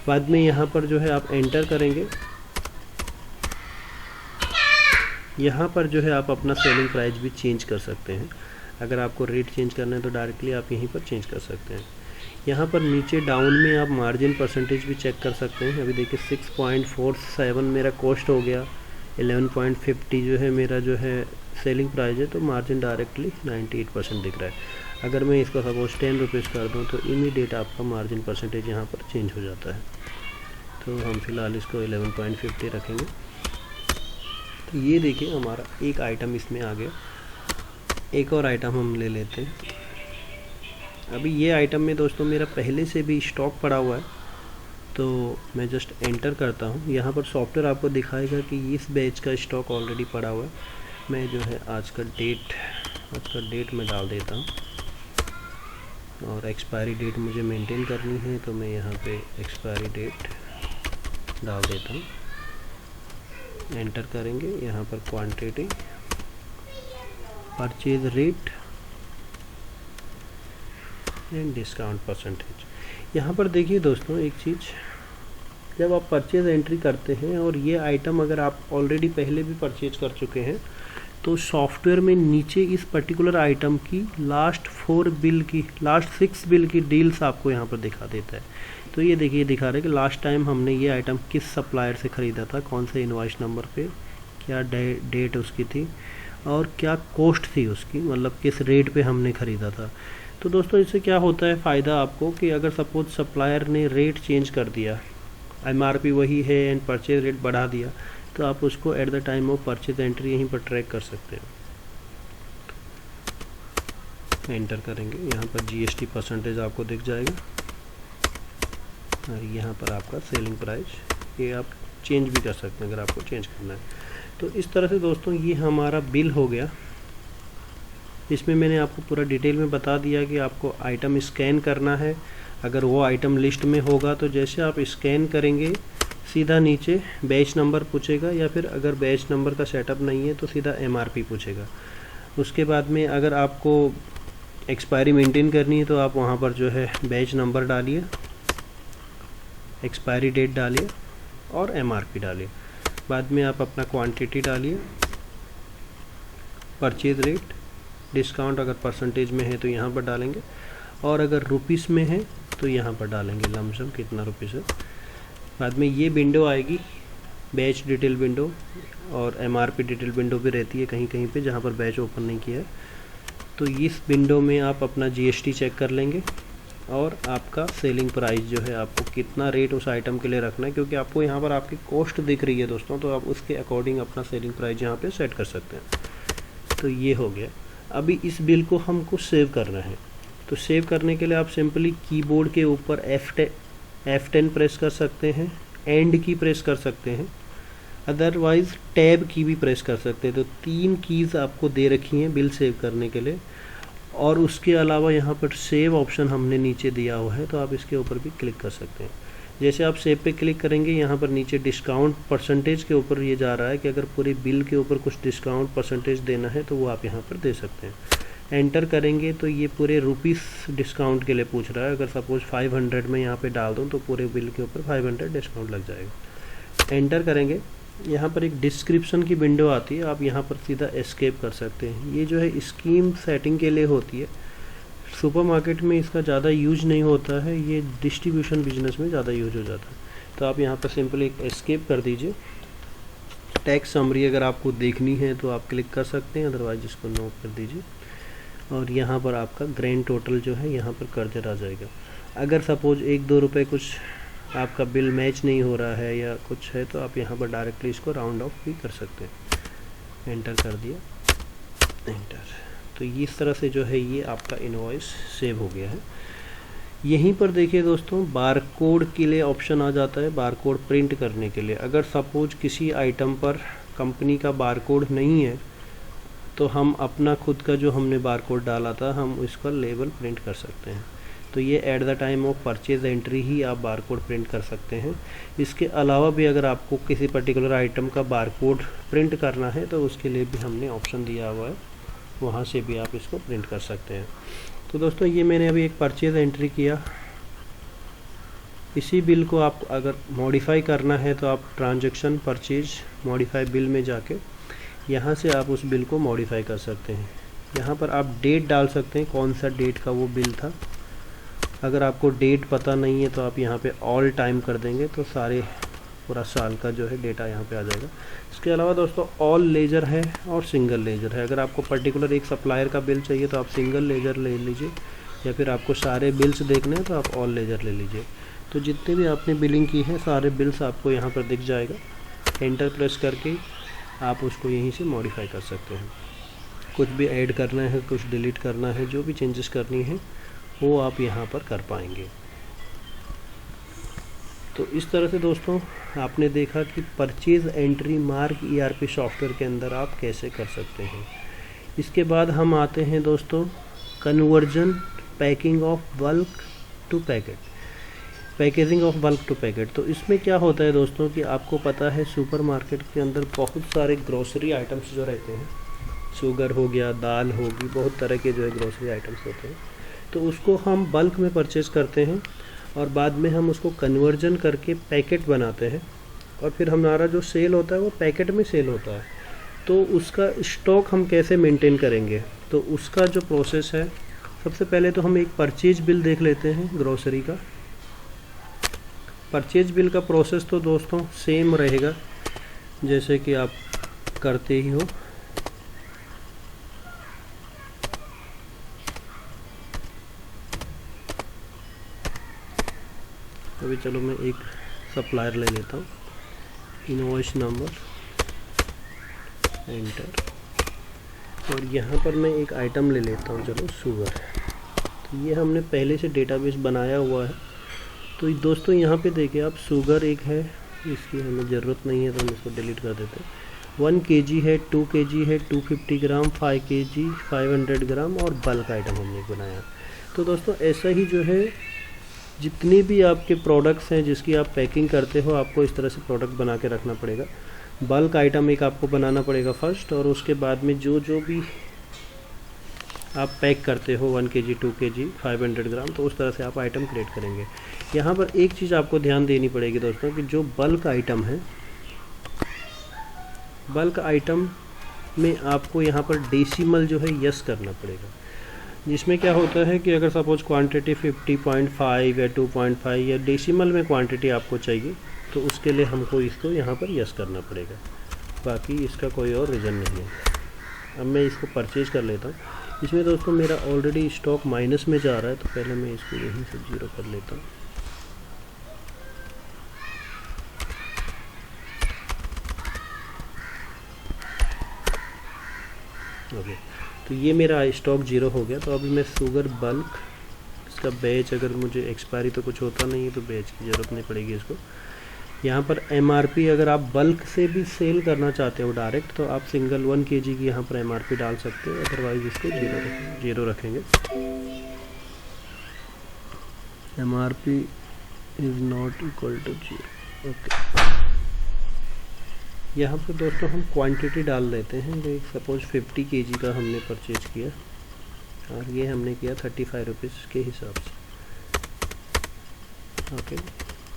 बाद में यहाँ पर जो है आप एंटर करेंगे, यहाँ पर जो है आप अपना सेलिंग प्राइस भी चेंज कर सकते हैं। अगर आपको रेट चेंज करना है तो डायरेक्टली आप यहीं पर चेंज कर सकते हैं। यहाँ पर नीचे डाउन में आप मार्जिन परसेंटेज भी चेक कर सकते हैं। अभी देखिए 6.47 मेरा कॉस्ट हो गया, 11.50 जो है मेरा जो है सेलिंग प्राइस है, तो मार्जिन डायरेक्टली 98% दिख रहा है। अगर मैं इसको सपोज 10 रुपीज़ कर दूँ तो इमीडिएट आपका मार्जिन परसेंटेज यहाँ पर चेंज हो जाता है। तो हम फिलहाल इसको 11.50 रखेंगे। तो ये देखिए हमारा एक आइटम इसमें आ गया। एक और आइटम हम ले लेते हैं। अभी ये आइटम में दोस्तों मेरा पहले से भी स्टॉक पड़ा हुआ है, तो मैं जस्ट एंटर करता हूँ। यहाँ पर सॉफ्टवेयर आपको दिखाएगा कि इस बैच का स्टॉक ऑलरेडी पड़ा हुआ है। मैं जो है आज का डेट मैं डाल देता हूँ, और एक्सपायरी डेट मुझे मेंटेन करनी है तो मैं यहाँ पे एक्सपायरी डेट डाल देता हूँ। एंटर करेंगे, यहाँ पर quantity, purchase rate and discount percentage. यहाँ पर देखिए दोस्तों एक चीज़, जब आप परचेज एंट्री करते हैं और ये आइटम अगर आप ऑलरेडी पहले भी परचेज कर चुके हैं तो सॉफ्टवेयर में नीचे इस पर्टिकुलर आइटम की लास्ट 6 बिल की डील्स आपको यहाँ पर दिखा देता है। तो ये देखिए दिखा रहा है कि लास्ट टाइम हमने ये आइटम किस सप्लायर से ख़रीदा था, कौन से इनवॉइस नंबर पे, क्या डेट उसकी थी और क्या कॉस्ट थी उसकी, मतलब किस रेट पे हमने ख़रीदा था। तो दोस्तों इससे क्या होता है फ़ायदा आपको कि अगर सपोज सप्लायर ने रेट चेंज कर दिया, MRP वही है एंड परचेज रेट बढ़ा दिया, तो आप उसको eight the time of purchase entry यहीं पर ट्रैक कर सकते हैं। एंटर करेंगे, यहाँ पर GST परसेंटेज आपको दिख जाएगा और यहाँ पर आपका सेलिंग प्राइस, ये आप चेंज भी कर सकते हैं अगर आपको चेंज करना है। तो इस तरह से दोस्तों ये हमारा बिल हो गया। इसमें मैंने आपको पूरा डिटेल में बता दिया कि आपको आइटम स्कैन करना है। अगर वो आइटम लिस्ट में होगा तो जैसे आप स्कैन करेंगे सीधा नीचे बैच नंबर पूछेगा, या फिर अगर बैच नंबर का सेटअप नहीं है तो सीधा MRP पूछेगा। उसके बाद में अगर आपको एक्सपायरी मेंटेन करनी है तो आप वहाँ पर जो है बैच नंबर डालिए, एक्सपायरी डेट डालिए और MRP डालिए। बाद में आप अपना क्वांटिटी डालिए, परचेज रेट, डिस्काउंट अगर परसेंटेज में है तो यहाँ पर डालेंगे, और अगर रुपीस में है तो यहाँ पर डालेंगे लमसम कितना रुपीस है। बाद में ये विंडो आएगी, बैच डिटेल विंडो, और MRP डिटेल विंडो भी रहती है कहीं कहीं पे जहाँ पर बैच ओपन नहीं किया है। तो इस विंडो में आप अपना GST चेक कर लेंगे और आपका सेलिंग प्राइस जो है आपको कितना रेट उस आइटम के लिए रखना है, क्योंकि आपको यहाँ पर आपकी कॉस्ट दिख रही है दोस्तों, तो आप उसके अकॉर्डिंग अपना सेलिंग प्राइस यहाँ पे सेट कर सकते हैं। तो ये हो गया। अभी इस बिल को हमको सेव करना है, तो सेव करने के लिए आप सिंपली कीबोर्ड के ऊपर F10 प्रेस कर सकते हैं, एंड की प्रेस कर सकते हैं, अदरवाइज़ टैब की भी प्रेस कर सकते हैं। तो 3 कीज़ आपको दे रखी हैं बिल सेव करने के लिए, और उसके अलावा यहाँ पर सेव ऑप्शन हमने नीचे दिया हुआ है, तो आप इसके ऊपर भी क्लिक कर सकते हैं। जैसे आप सेव पे क्लिक करेंगे, यहाँ पर नीचे डिस्काउंट परसेंटेज के ऊपर ये जा रहा है कि अगर पूरे बिल के ऊपर कुछ डिस्काउंट परसेंटेज देना है तो वो आप यहाँ पर दे सकते हैं। एंटर करेंगे तो ये पूरे रुपीस डिस्काउंट के लिए पूछ रहा है। अगर सपोज 500 में यहाँ पे डाल दूँ तो पूरे बिल के ऊपर 500 डिस्काउंट लग जाएगा। एंटर करेंगे, यहाँ पर एक डिस्क्रिप्शन की विंडो आती है, आप यहाँ पर सीधा एस्केप कर सकते हैं। ये जो है स्कीम सेटिंग के लिए होती है, सुपरमार्केट में इसका ज़्यादा यूज नहीं होता है, ये डिस्ट्रीब्यूशन बिजनेस में ज़्यादा यूज हो जाता है। तो आप यहाँ पर सिंपली एक एस्केप कर दीजिए। टैक्स समरी अगर आपको देखनी है तो आप क्लिक कर सकते हैं, अदरवाइज इसको नो कर दीजिए। और यहाँ पर आपका ग्रैंड टोटल जो है यहाँ पर कर्जर आ जाएगा। अगर सपोज 1-2 रुपये कुछ आपका बिल मैच नहीं हो रहा है या कुछ है तो आप यहाँ पर डायरेक्टली इसको राउंड ऑफ भी कर सकते हैं। एंटर कर दिया, एंटर। तो इस तरह से जो है ये आपका इनवॉइस सेव हो गया है। यहीं पर देखिए दोस्तों, बारकोड के लिए ऑप्शन आ जाता है, बारकोड प्रिंट करने के लिए। अगर सपोज किसी आइटम पर कंपनी का बारकोड नहीं है तो हम अपना खुद का जो हमने बारकोड डाला था हम इसका लेबल प्रिंट कर सकते हैं। तो ये at the time of purchase entry ही आप बारकोड प्रिंट कर सकते हैं। इसके अलावा भी अगर आपको किसी पर्टिकुलर आइटम का बारकोड प्रिंट करना है तो उसके लिए भी हमने ऑप्शन दिया हुआ है, वहाँ से भी आप इसको प्रिंट कर सकते हैं। तो दोस्तों ये मैंने अभी एक परचेज एंट्री किया। इसी बिल को आप अगर मॉडिफाई करना है तो आप ट्रांजैक्शन परचेज मॉडिफाई बिल में जाके यहाँ से आप उस बिल को मॉडिफाई कर सकते हैं। यहाँ पर आप डेट डाल सकते हैं, कौन सा डेट का वो बिल था। अगर आपको डेट पता नहीं है तो आप यहाँ पे ऑल टाइम कर देंगे तो सारे पूरा साल का जो है डेटा यहाँ पे आ जाएगा। इसके अलावा दोस्तों ऑल लेजर है और सिंगल लेजर है। अगर आपको पर्टिकुलर एक सप्लायर का बिल चाहिए तो आप सिंगल लेजर ले लीजिए, या फिर आपको सारे बिल्स देखने हैं तो आप ऑल लेजर ले लीजिए। तो जितने भी आपने बिलिंग की है सारे बिल्स आपको यहाँ पर दिख जाएगा। एंटर प्रेस करके आप उसको यहीं से मॉडिफाई कर सकते हैं। कुछ भी ऐड करना है, कुछ डिलीट करना है, जो भी चेंजेस करनी है वो आप यहाँ पर कर पाएंगे। तो इस तरह से दोस्तों आपने देखा कि purchase entry mark ERP software के अंदर आप कैसे कर सकते हैं। इसके बाद हम आते हैं दोस्तों conversion packing of bulk to packet, packaging of bulk to packet. तो इसमें क्या होता है दोस्तों कि आपको पता है सुपरमार्केट के अंदर बहुत सारे ग्रोसरी आइटम्स जो रहते हैं, शुगर हो गया, दाल होगी, बहुत तरह के जो है ग्रोसरी आइटम्स होते हैं। तो उसको हम बल्क में परचेज़ करते हैं और बाद में हम उसको कन्वर्जन करके पैकेट बनाते हैं, और फिर हमारा जो सेल होता है वो पैकेट में सेल होता है। तो उसका स्टॉक हम कैसे मेंटेन करेंगे, तो उसका जो प्रोसेस है, सबसे पहले तो हम एक परचेज बिल देख लेते हैं ग्रोसरी का। परचेज बिल का प्रोसेस तो दोस्तों सेम रहेगा जैसे कि आप करते ही हो। अभी चलो मैं एक सप्लायर ले लेता हूँ, इनवॉइस नंबर, एंटर, और यहाँ पर मैं एक आइटम ले लेता हूँ, चलो शुगर। तो ये हमने पहले से डेटाबेस बनाया हुआ है। तो दोस्तों यहाँ पे देखिए आप, शुगर एक है, इसकी हमें ज़रूरत नहीं है तो हम इसको डिलीट कर देते हैं। 1 kg है, 2 kg है, 250 ग्राम, 5 kg, 500 ग्राम, और बल्क आइटम हमने बनाया। तो दोस्तों ऐसा ही जो है जितने भी आपके प्रोडक्ट्स हैं जिसकी आप पैकिंग करते हो, आपको इस तरह से प्रोडक्ट बना के रखना पड़ेगा। बल्क आइटम एक आपको बनाना पड़ेगा फर्स्ट, और उसके बाद में जो जो भी आप पैक करते हो 1 kg, 2 kg, 500 ग्राम, तो उस तरह से आप आइटम क्रिएट करेंगे। यहाँ पर एक चीज़ आपको ध्यान देनी पड़ेगी दोस्तों कि जो बल्क आइटम है, बल्क आइटम में आपको यहाँ पर डेसिमल जो है यस करना पड़ेगा। जिसमें क्या होता है कि अगर सपोज क्वांटिटी 50.5 या 2.5 या डेसिमल में क्वांटिटी आपको चाहिए, तो उसके लिए हमको इसको यहाँ पर यस करना पड़ेगा। बाकी इसका कोई और रीज़न नहीं है। अब मैं इसको परचेज कर लेता हूँ। इसमें दोस्तों मेरा ऑलरेडी स्टॉक माइनस में जा रहा है, तो पहले मैं इसको यहीं से 0 कर लेता हूँ। ओके, तो ये मेरा स्टॉक 0 हो गया। तो अभी मैं शुगर बल्क, इसका बैच, अगर मुझे एक्सपायरी तो कुछ होता नहीं है तो बैच की ज़रूरत नहीं पड़ेगी इसको। यहाँ पर MRP अगर आप बल्क से भी सेल करना चाहते हो डायरेक्ट, तो आप सिंगल 1 kg की यहाँ पर MRP डाल सकते हो, अदरवाइज इसको 0 रखेंगे। MRP is not equal to 0। Okay, यहाँ पर दोस्तों हम क्वांटिटी डाल देते हैं। जो सपोज 50 kg का हमने परचेज किया, और ये हमने किया 35 रुपीज़ के हिसाब से। ओके,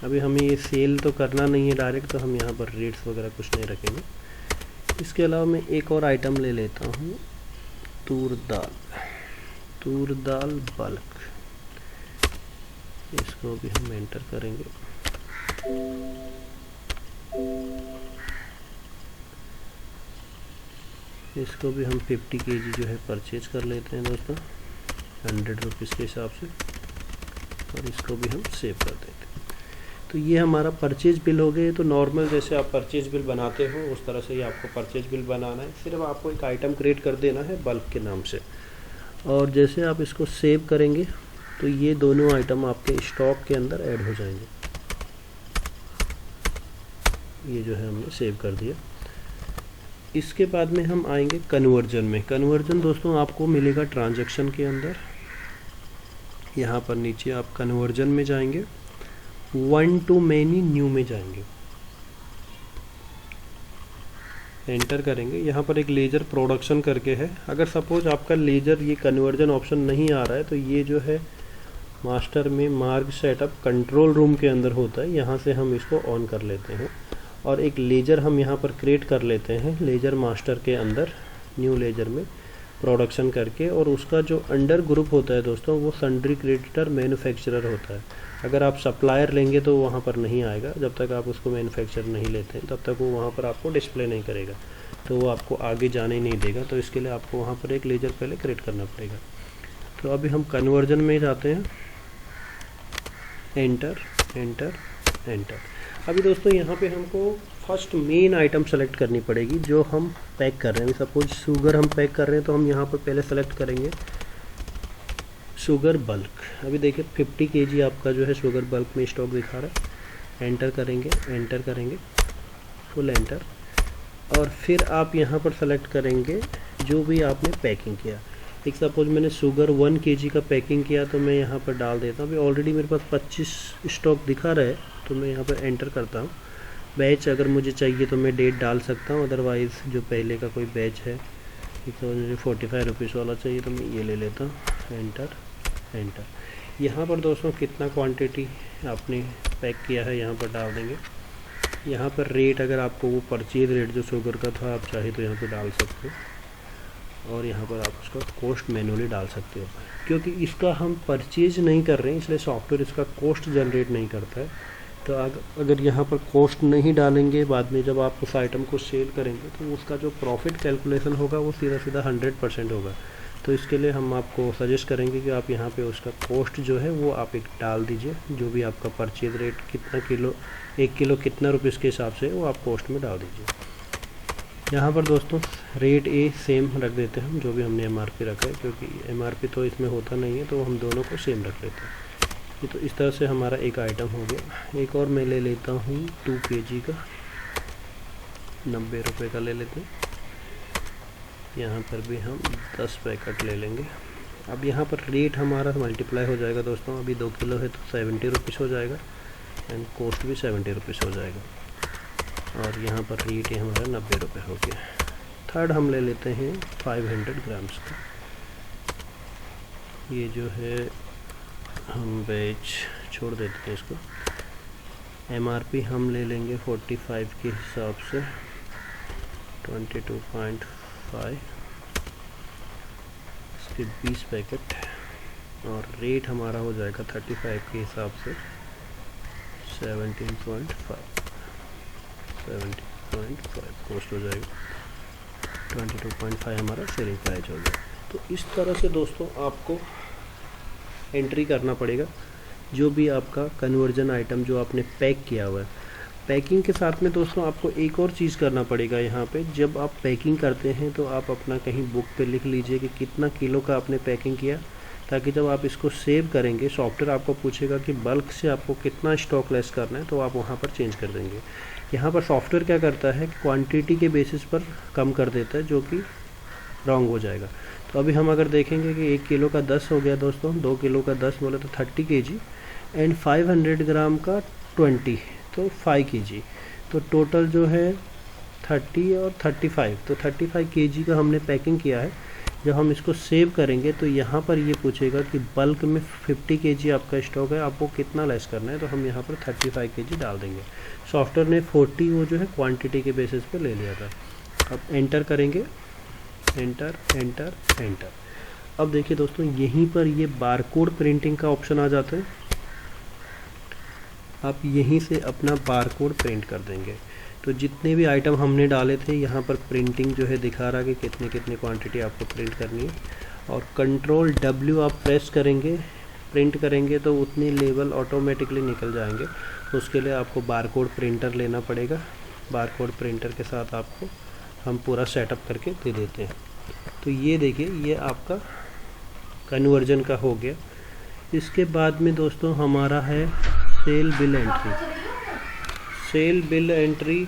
अभी हमें ये सेल तो करना नहीं है डायरेक्ट, तो हम यहाँ पर रेट्स वगैरह कुछ नहीं रखेंगे। इसके अलावा मैं एक और आइटम ले लेता हूँ, तूर दाल बल्क। इसको भी हम एंटर करेंगे। इसको भी हम 50 kg जो है परचेज कर लेते हैं दोस्तों, 100 रुपीज़ के हिसाब से, और इसको भी हम सेव कर देते हैं। तो ये हमारा परचेज बिल हो गए। तो नॉर्मल जैसे आप परचेज बिल बनाते हो उस तरह से ही आपको परचेज बिल बनाना है। सिर्फ आपको एक आइटम क्रिएट कर देना है बल्क के नाम से, और जैसे आप इसको सेव करेंगे तो ये दोनों आइटम आपके स्टॉक के अंदर ऐड हो जाएंगे। ये जो है हमने सेव कर दिया। इसके बाद में हम आएंगे कन्वर्जन में। कन्वर्जन दोस्तों आपको मिलेगा ट्रांजैक्शन के अंदर। यहाँ पर नीचे आप कन्वर्जन में जाएंगे, 1 to many न्यू में जाएंगे, एंटर करेंगे। यहाँ पर एक लेजर प्रोडक्शन करके है। अगर सपोज आपका लेजर ये कन्वर्जन ऑप्शन नहीं आ रहा है, तो ये जो है मास्टर में मार्ग सेटअप कंट्रोल रूम के अंदर होता है, यहाँ से हम इसको ऑन कर लेते हैं, और एक लेजर हम यहाँ पर क्रिएट कर लेते हैं लेजर मास्टर के अंदर, न्यू लेजर में प्रोडक्शन करके। और उसका जो अंडर ग्रुप होता है दोस्तों, वो सन्ड्री क्रेडिटर मैन्युफैक्चरर होता है। अगर आप सप्लायर लेंगे तो वहाँ पर नहीं आएगा, जब तक आप उसको मैन्युफैक्चर नहीं लेते हैं तब तक वो वहाँ पर आपको डिस्प्ले नहीं करेगा, तो वो आपको आगे जाने ही नहीं देगा। तो इसके लिए आपको वहाँ पर एक लेजर पहले क्रिएट करना पड़ेगा। तो अभी हम कन्वर्जन में जाते हैं, एंटर एंटर एंटर। अभी दोस्तों यहाँ पे हमको फर्स्ट मेन आइटम सेलेक्ट करनी पड़ेगी जो हम पैक कर रहे हैं। सपोज शुगर हम पैक कर रहे हैं, तो हम यहाँ पर पहले सेलेक्ट करेंगे शुगर बल्क। अभी देखिए 50 kg आपका जो है शुगर बल्क में स्टॉक दिखा रहा है। एंटर करेंगे फुल एंटर, और फिर आप यहाँ पर सेलेक्ट करेंगे जो भी आपने पैकिंग किया। एक सपोज मैंने शुगर 1 kg का पैकिंग किया, तो मैं यहाँ पर डाल देता हूँ। अभी ऑलरेडी मेरे पास 25 स्टॉक दिखा रहा है, तो मैं यहाँ पर एंटर करता हूँ। बैच अगर मुझे चाहिए तो मैं डेट डाल सकता हूँ, अदरवाइज़ जो पहले का कोई बैच है, तो मुझे 45 रुपीज़ वाला चाहिए तो मैं ये ले लेता हूँ। एंटर। यहाँ पर दोस्तों कितना क्वांटिटी आपने पैक किया है यहाँ पर डाल देंगे। यहाँ पर रेट अगर आपको वो परचेज रेट जो शुगर का था आप चाहे तो यहाँ पे डाल सकते हो, और यहाँ पर आप उसका कॉस्ट मैनुअली डाल सकते हो। क्योंकि इसका हम परचेज नहीं कर रहे हैं इसलिए सॉफ्टवेयर इसका कॉस्ट जनरेट नहीं करता है। तो अगर यहाँ पर कॉस्ट नहीं डालेंगे, बाद में जब आप उस आइटम को सेल करेंगे तो उसका जो प्रॉफिट कैलकुलेशन होगा वो सीधा सीधा 100% होगा। तो इसके लिए हम आपको सजेस्ट करेंगे कि आप यहाँ पे उसका कॉस्ट जो है वो आप एक डाल दीजिए, जो भी आपका परचेज रेट कितना किलो, 1 किलो कितना रुपीस के हिसाब से वो आप कॉस्ट में डाल दीजिए। यहाँ पर दोस्तों रेट ए सेम रख देते हैं हम, जो भी हमने MRP रखा है, क्योंकि MRP तो इसमें होता नहीं है तो हम दोनों को सेम रख लेते हैं। ये तो इस तरह से हमारा एक आइटम हो गया। एक और मैं ले लेता हूँ 2 kg का, 90 रुपये का ले लेते हैं। यहाँ पर भी हम 10 पैकेट ले लेंगे। अब यहाँ पर रेट हमारा मल्टीप्लाई हो जाएगा दोस्तों, अभी 2 किलो है तो 70 रुपीज़ हो जाएगा एंड कॉस्ट भी 70 रुपीज़ हो जाएगा, और यहाँ पर रेट ये हमारा 90 रुपये हो गया। थर्ड हम ले लेते हैं 500 ग्राम्स का। ये जो है हम वेज छोड़ देते हैं इसको। MRP हम ले लेंगे 45 के हिसाब से 22.5, इसके 20 पैकेट, और रेट हमारा हो जाएगा 35 के हिसाब से 17.5 कॉस्ट हो जाएगा, 22.5 हमारा सेलिंग प्राइस हो गया। तो इस तरह से दोस्तों आपको एंट्री करना पड़ेगा जो भी आपका कन्वर्जन आइटम जो आपने पैक किया हुआ है। पैकिंग के साथ में दोस्तों आपको एक और चीज़ करना पड़ेगा। यहाँ पे जब आप पैकिंग करते हैं तो आप अपना कहीं बुक पे लिख लीजिए कि कितना किलो का आपने पैकिंग किया, ताकि जब आप इसको सेव करेंगे सॉफ्टवेयर आपको पूछेगा कि बल्क से आपको कितना स्टॉक लेस करना है, तो आप वहाँ पर चेंज कर देंगे। यहाँ पर सॉफ्टवेयर क्या करता है कि क्वांटिटी के बेसिस पर कम कर देता है, जो कि रॉन्ग हो जाएगा। तो अभी हम अगर देखेंगे कि 1 किलो का 10 हो गया दोस्तों, 2 किलो का 10 बोले तो 30 kg, एंड 500 ग्राम का 20 तो 5 kg, तो टोटल जो है 30 और 35, तो 35 kg का हमने पैकिंग किया है। जब हम इसको सेव करेंगे तो यहाँ पर ये पूछेगा कि बल्क में 50 kg आपका स्टॉक है, आपको कितना लेस करना है, तो हम यहाँ पर 35 kg डाल देंगे। सॉफ्टवेयर ने 40 वो जो है क्वांटिटी के बेसिस पे ले लिया था। अब एंटर करेंगे, एंटर एंटर एंटर। अब देखिए दोस्तों यहीं पर ये बारकोड प्रिंटिंग का ऑप्शन आ जाता है। आप यहीं से अपना बारकोड प्रिंट कर देंगे। तो जितने भी आइटम हमने डाले थे यहाँ पर प्रिंटिंग जो है दिखा रहा है कि कितनी कितनी क्वांटिटी आपको प्रिंट करनी है, और कंट्रोल W आप प्रेस करेंगे, प्रिंट करेंगे तो उतने लेवल ऑटोमेटिकली निकल जाएंगे। तो उसके लिए आपको बारकोड प्रिंटर लेना पड़ेगा। बारकोड प्रिंटर के साथ आपको हम पूरा सेटअप करके दे देते हैं। तो ये देखिए ये आपका कन्वर्जन का हो गया। इसके बाद में दोस्तों हमारा है sale bill entry. Sale bill entry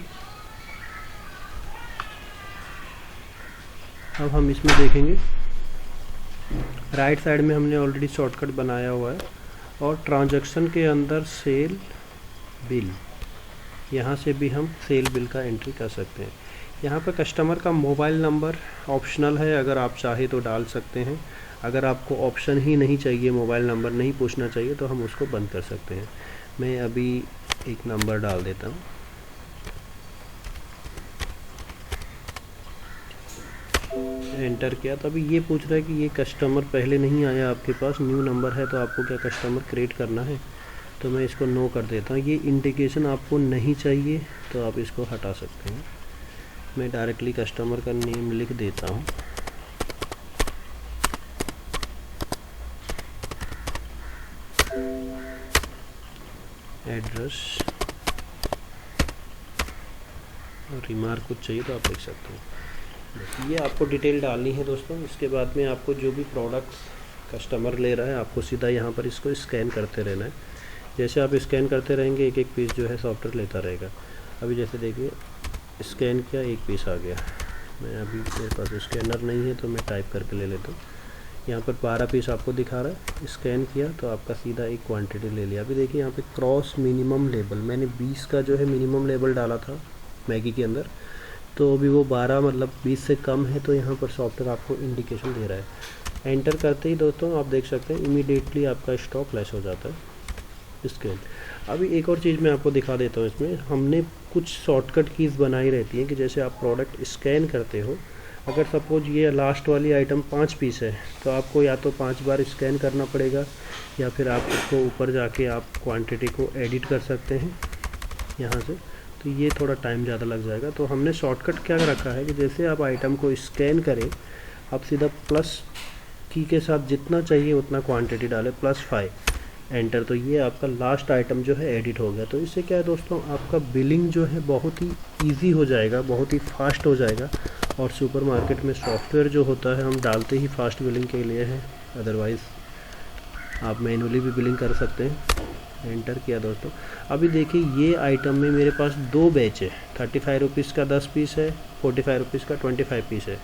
अब हम इसमें देखेंगे, राइट साइड में हमने ऑलरेडी शॉर्टकट बनाया हुआ है, और ट्रांजैक्शन के अंदर सेल बिल, यहाँ से भी हम सेल बिल का एंट्री कर सकते हैं। यहाँ पर कस्टमर का मोबाइल नंबर ऑप्शनल है, अगर आप चाहे तो डाल सकते हैं। अगर आपको ऑप्शन ही नहीं चाहिए, मोबाइल नंबर नहीं पूछना चाहिए, तो हम उसको बंद कर सकते हैं। मैं अभी एक नंबर डाल देता हूँ। एंटर किया तो अभी ये पूछ रहा है कि ये कस्टमर पहले नहीं आया आपके पास, न्यू नंबर है, तो आपको क्या कस्टमर क्रिएट करना है। तो मैं इसको नो कर देता हूँ। ये इंडिकेशन आपको नहीं चाहिए तो आप इसको हटा सकते हैं। मैं डायरेक्टली कस्टमर का नेम लिख देता हूँ। एड्रेस और रिमार्क कुछ चाहिए तो आप लिख सकते हैं। ये आपको डिटेल डालनी है दोस्तों। इसके बाद में आपको जो भी प्रोडक्ट्स कस्टमर ले रहा है आपको सीधा यहाँ पर इसको स्कैन करते रहना है। जैसे आप स्कैन करते रहेंगे एक एक पीस जो है सॉफ्टवेयर लेता रहेगा। अभी जैसे देखिए स्कैन किया, एक पीस आ गया। मैं अभी मेरे पास स्कैनर नहीं है तो मैं टाइप करके ले लेता हूँ। यहाँ पर 12 पीस आपको दिखा रहा है। स्कैन किया तो आपका सीधा एक क्वांटिटी ले लिया। अभी देखिए यहाँ पे क्रॉस मिनिमम लेबल, मैंने 20 का जो है मिनिमम लेबल डाला था मैगी के अंदर, तो अभी वो 12 मतलब 20 से कम है, तो यहाँ पर सॉफ्टवेयर आपको इंडिकेशन दे रहा है। एंटर करते ही दोस्तों आप देख सकते हैं इमीडिएटली आपका स्टॉक लेस हो जाता है। स्कैन। अभी एक और चीज़ मैं आपको दिखा देता हूँ, इसमें हमने कुछ शॉर्टकट कीज़ बनाई रहती हैं कि जैसे आप प्रोडक्ट स्कैन करते हो, अगर सपोज ये लास्ट वाली आइटम 5 पीस है तो आपको या तो 5 बार स्कैन करना पड़ेगा, या फिर आप उसको ऊपर जाके आप क्वांटिटी को एडिट कर सकते हैं यहाँ से, तो ये थोड़ा टाइम ज़्यादा लग जाएगा। तो हमने शॉर्टकट क्या रखा है कि जैसे आप आइटम को स्कैन करें, आप सीधा प्लस की के साथ जितना चाहिए उतना क्वांटिटी डालें, +5 एंटर, तो ये आपका लास्ट आइटम जो है एडिट हो गया। तो इससे क्या है दोस्तों, आपका बिलिंग जो है बहुत ही ईजी हो जाएगा, बहुत ही फास्ट हो जाएगा। और सुपरमार्केट में सॉफ्टवेयर जो होता है हम डालते ही फास्ट बिलिंग के लिए है, अदरवाइज़ आप मैनुअली भी बिलिंग कर सकते हैं। एंटर किया दोस्तों। अभी देखिए ये आइटम में मेरे पास 2 बैच है, 35 रुपीज़ का 10 पीस है, 45 रुपीज़ का 25 पीस है।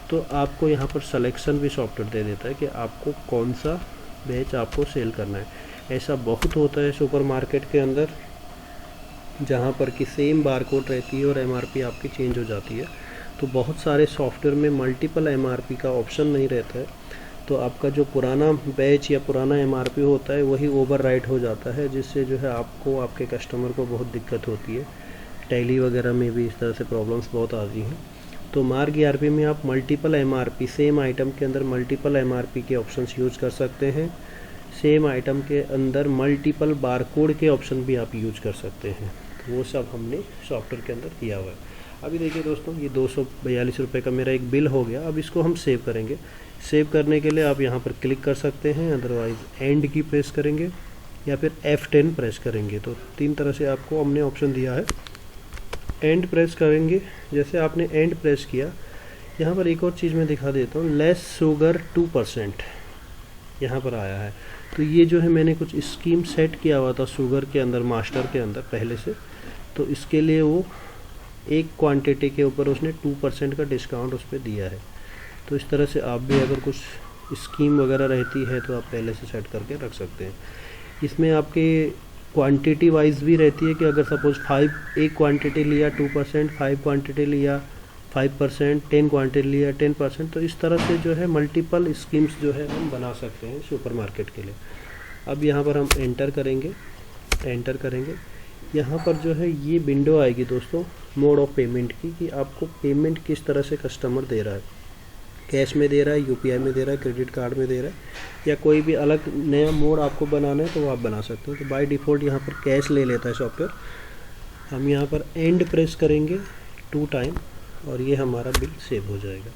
तो आपको यहाँ पर सिलेक्शन भी सॉफ्टवेयर दे देता है कि आपको कौन सा बैच आपको सेल करना है। ऐसा बहुत होता है सुपरमार्केट के अंदर, जहाँ पर कि सेम बारकोड रहती है और एमआरपी आपकी चेंज हो जाती है। तो बहुत सारे सॉफ्टवेयर में मल्टीपल एमआरपी का ऑप्शन नहीं रहता है, तो आपका जो पुराना बैच या पुराना एमआरपी होता है वही ओवरराइट हो जाता है, जिससे जो है आपको, आपके कस्टमर को बहुत दिक्कत होती है। टैली वगैरह में भी इस तरह से प्रॉब्लम्स बहुत आती हैं। तो मार्ग ईआरपी में आप मल्टीपल एमआरपी, सेम आइटम के अंदर मल्टीपल एमआरपी के ऑप्शंस यूज़ कर सकते हैं। सेम आइटम के अंदर मल्टीपल बारकोड के ऑप्शन भी आप यूज कर सकते हैं। तो वो सब हमने सॉफ्टवेयर के अंदर किया हुआ है। अभी देखिए दोस्तों, ये 242 रुपये का मेरा एक बिल हो गया। अब इसको हम सेव करेंगे। सेव करने के लिए आप यहाँ पर क्लिक कर सकते हैं, अदरवाइज़ एंड की प्रेस करेंगे या फिर F10 प्रेस करेंगे। तो 3 तरह से आपको हमने ऑप्शन दिया है। एंड प्रेस करेंगे, जैसे आपने एंड प्रेस किया, यहाँ पर एक और चीज़ मैं दिखा देता हूँ, लेस शुगर 2% यहाँ पर आया है। तो ये जो है मैंने कुछ स्कीम सेट किया हुआ था शुगर के अंदर, मास्टर के अंदर पहले से, तो इसके लिए वो एक क्वांटिटी के ऊपर उसने 2% का डिस्काउंट उस पर दिया है। तो इस तरह से आप भी अगर कुछ स्कीम वगैरह रहती है तो आप पहले से सेट करके रख सकते हैं। इसमें आपके क्वांटिटी वाइज भी रहती है कि अगर सपोज 5 एक क्वांटिटी लिया 2%, 5 क्वांटिटी लिया 5%, 10 क्वांटिटी लिया 10%। तो इस तरह से जो है मल्टीपल स्कीम्स जो है हम बना सकते हैं सुपरमार्केट के लिए। अब यहाँ पर हम एंटर करेंगे, एंटर करेंगे, यहाँ पर जो है ये विंडो आएगी दोस्तों मोड ऑफ पेमेंट की, कि आपको पेमेंट किस तरह से कस्टमर दे रहा है, कैश में दे रहा है, यूपीआई में दे रहा है, क्रेडिट कार्ड में दे रहा है, या कोई भी अलग नया मोड आपको बनाना है तो वो आप बना सकते हैं। तो बाय डिफ़ॉल्ट यहाँ पर कैश ले लेता है सॉफ्टवेयर। हम यहाँ पर एंड प्रेस करेंगे 2 टाइम और ये हमारा बिल सेव हो जाएगा।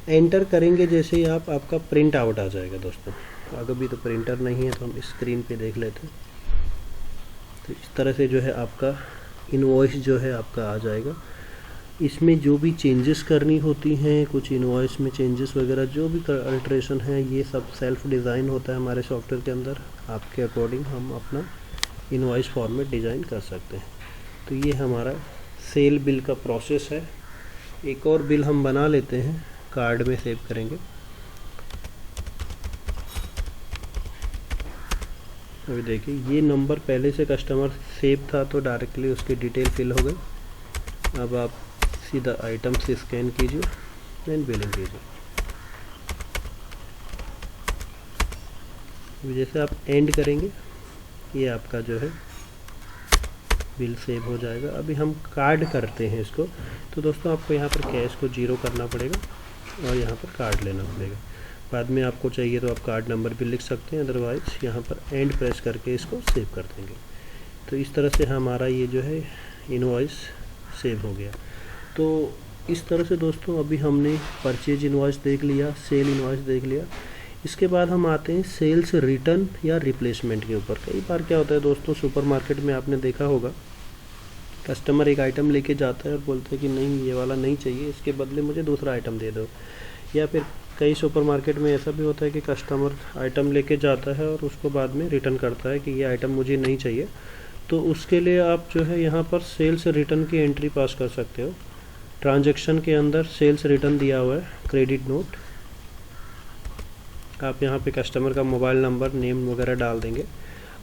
एंटर करेंगे जैसे ही आपका प्रिंट आउट आ जाएगा दोस्तों। अगर भी तो प्रिंटर नहीं है तो हम स्क्रीन पे देख लेते हैं। तो इस तरह से जो है आपका इनवॉइस जो है आपका आ जाएगा। इसमें जो भी चेंजेस करनी होती हैं, कुछ इनवॉइस में चेंजेस वगैरह जो भी अल्ट्रेशन है, ये सब सेल्फ डिज़ाइन होता है हमारे सॉफ्टवेयर के अंदर। आपके अकॉर्डिंग हम अपना इनवॉइस फॉर्मेट डिज़ाइन कर सकते हैं। तो ये हमारा सेल बिल का प्रोसेस है। एक और बिल हम बना लेते हैं, कार्ड में सेव करेंगे। अभी देखिए ये नंबर पहले से कस्टमर सेव था तो डायरेक्टली उसकी डिटेल फिल हो गई। अब आप सीधा आइटम से स्कैन कीजिए एंड बिलिंग कीजिए। जैसे आप एंड करेंगे ये आपका जो है बिल सेव हो जाएगा। अभी हम कार्ड करते हैं इसको। तो दोस्तों आपको यहाँ पर कैश को 0 करना पड़ेगा और यहाँ पर कार्ड लेना पड़ेगा। बाद में आपको चाहिए तो आप कार्ड नंबर भी लिख सकते हैं, अदरवाइज़ यहाँ पर एंड प्रेस करके इसको सेव कर देंगे। तो इस तरह से हमारा ये जो है इनवॉइस सेव हो गया। तो इस तरह से दोस्तों अभी हमने परचेज इनवॉइस देख लिया, सेल इनवॉइस देख लिया। इसके बाद हम आते हैं सेल्स रिटर्न या रिप्लेसमेंट के ऊपर। कई बार क्या होता है दोस्तों, सुपरमार्केट में आपने देखा होगा कस्टमर एक आइटम लेके जाता है और बोलते हैं कि नहीं ये वाला नहीं चाहिए, इसके बदले मुझे दूसरा आइटम दे दो। या फिर कई सुपरमार्केट में ऐसा भी होता है कि कस्टमर आइटम लेके जाता है और उसको बाद में रिटर्न करता है कि ये आइटम मुझे नहीं चाहिए। तो उसके लिए आप जो है यहाँ पर सेल्स रिटर्न की एंट्री पास कर सकते हो। ट्रांजैक्शन के अंदर सेल्स रिटर्न दिया हुआ है, क्रेडिट नोट। आप यहाँ पे कस्टमर का मोबाइल नंबर, नेम वगैरह डाल देंगे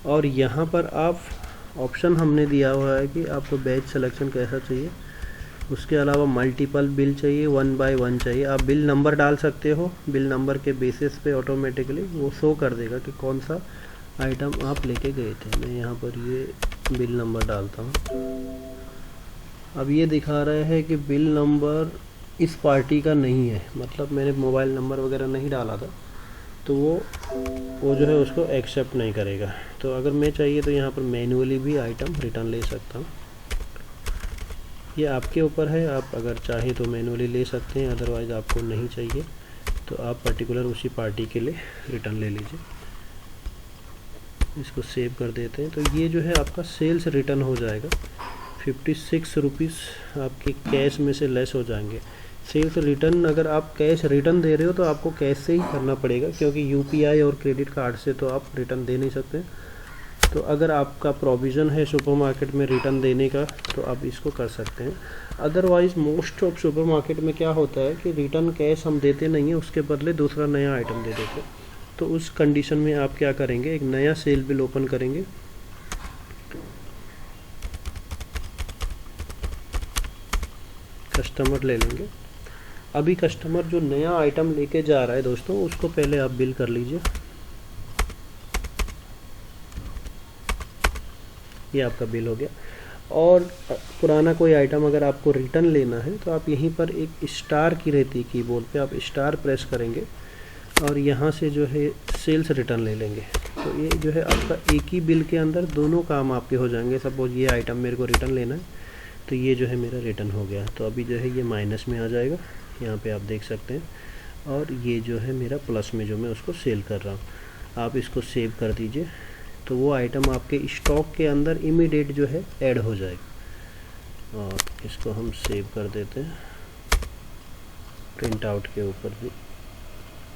और यहाँ पर आप ऑप्शन हमने दिया हुआ है कि आपको बैच सिलेक्शन कैसा चाहिए। उसके अलावा मल्टीपल बिल चाहिए, 1 बाय 1 चाहिए। आप बिल नंबर डाल सकते हो, बिल नंबर के बेसिस पे ऑटोमेटिकली वो शो कर देगा कि कौन सा आइटम आप लेके गए थे। मैं यहाँ पर ये बिल नंबर डालता हूँ। अब ये दिखा रहा है कि बिल नंबर इस पार्टी का नहीं है, मतलब मैंने मोबाइल नंबर वगैरह नहीं डाला था, तो वो जो है उसको एक्सेप्ट नहीं करेगा। तो अगर मैं चाहिए तो यहाँ पर मैन्युअली भी आइटम रिटर्न ले सकता हूँ। ये आपके ऊपर है, आप अगर चाहें तो मैन्युअली ले सकते हैं, अदरवाइज़ आपको नहीं चाहिए तो आप पर्टिकुलर उसी पार्टी के लिए रिटर्न ले लीजिए। इसको सेव कर देते हैं। तो ये जो है आपका सेल्स रिटर्न हो जाएगा। 56 रुपीज़ आपके कैश में से लेस हो जाएंगे। सेल्स रिटर्न अगर आप कैश रिटर्न दे रहे हो तो आपको कैश से ही करना पड़ेगा, क्योंकि यूपीआई और क्रेडिट कार्ड से तो आप रिटर्न दे नहीं सकते। तो अगर आपका प्रोविज़न है सुपरमार्केट में रिटर्न देने का तो आप इसको कर सकते हैं। अदरवाइज़ मोस्ट ऑफ सुपरमार्केट में क्या होता है कि रिटर्न कैश हम देते नहीं हैं, उसके बदले दूसरा नया आइटम दे देते हैं। तो उस कंडीशन में आप क्या करेंगे, एक नया सेल बिल ओपन करेंगे। कस्टमर ले लेंगे। अभी कस्टमर जो नया आइटम लेके जा रहा है दोस्तों, उसको पहले आप बिल कर लीजिए। ये आपका बिल हो गया। और पुराना कोई आइटम अगर आपको रिटर्न लेना है तो आप यहीं पर एक स्टार की रहती है कीबोर्ड पे, आप स्टार प्रेस करेंगे और यहाँ से जो है सेल्स रिटर्न ले लेंगे। तो ये जो है आपका एक ही बिल के अंदर दोनों काम आपके हो जाएंगे। सपोज ये आइटम मेरे को रिटर्न लेना है तो ये जो है मेरा रिटर्न हो गया। तो अभी जो है ये माइनस में आ जाएगा, यहाँ पे आप देख सकते हैं, और ये जो है मेरा प्लस में जो मैं उसको सेल कर रहा हूँ। आप इसको सेव कर दीजिए तो वो आइटम आपके स्टॉक के अंदर इमीडिएट जो है ऐड हो जाएगा। और इसको हम सेव कर देते हैं प्रिंट आउट के ऊपर भी।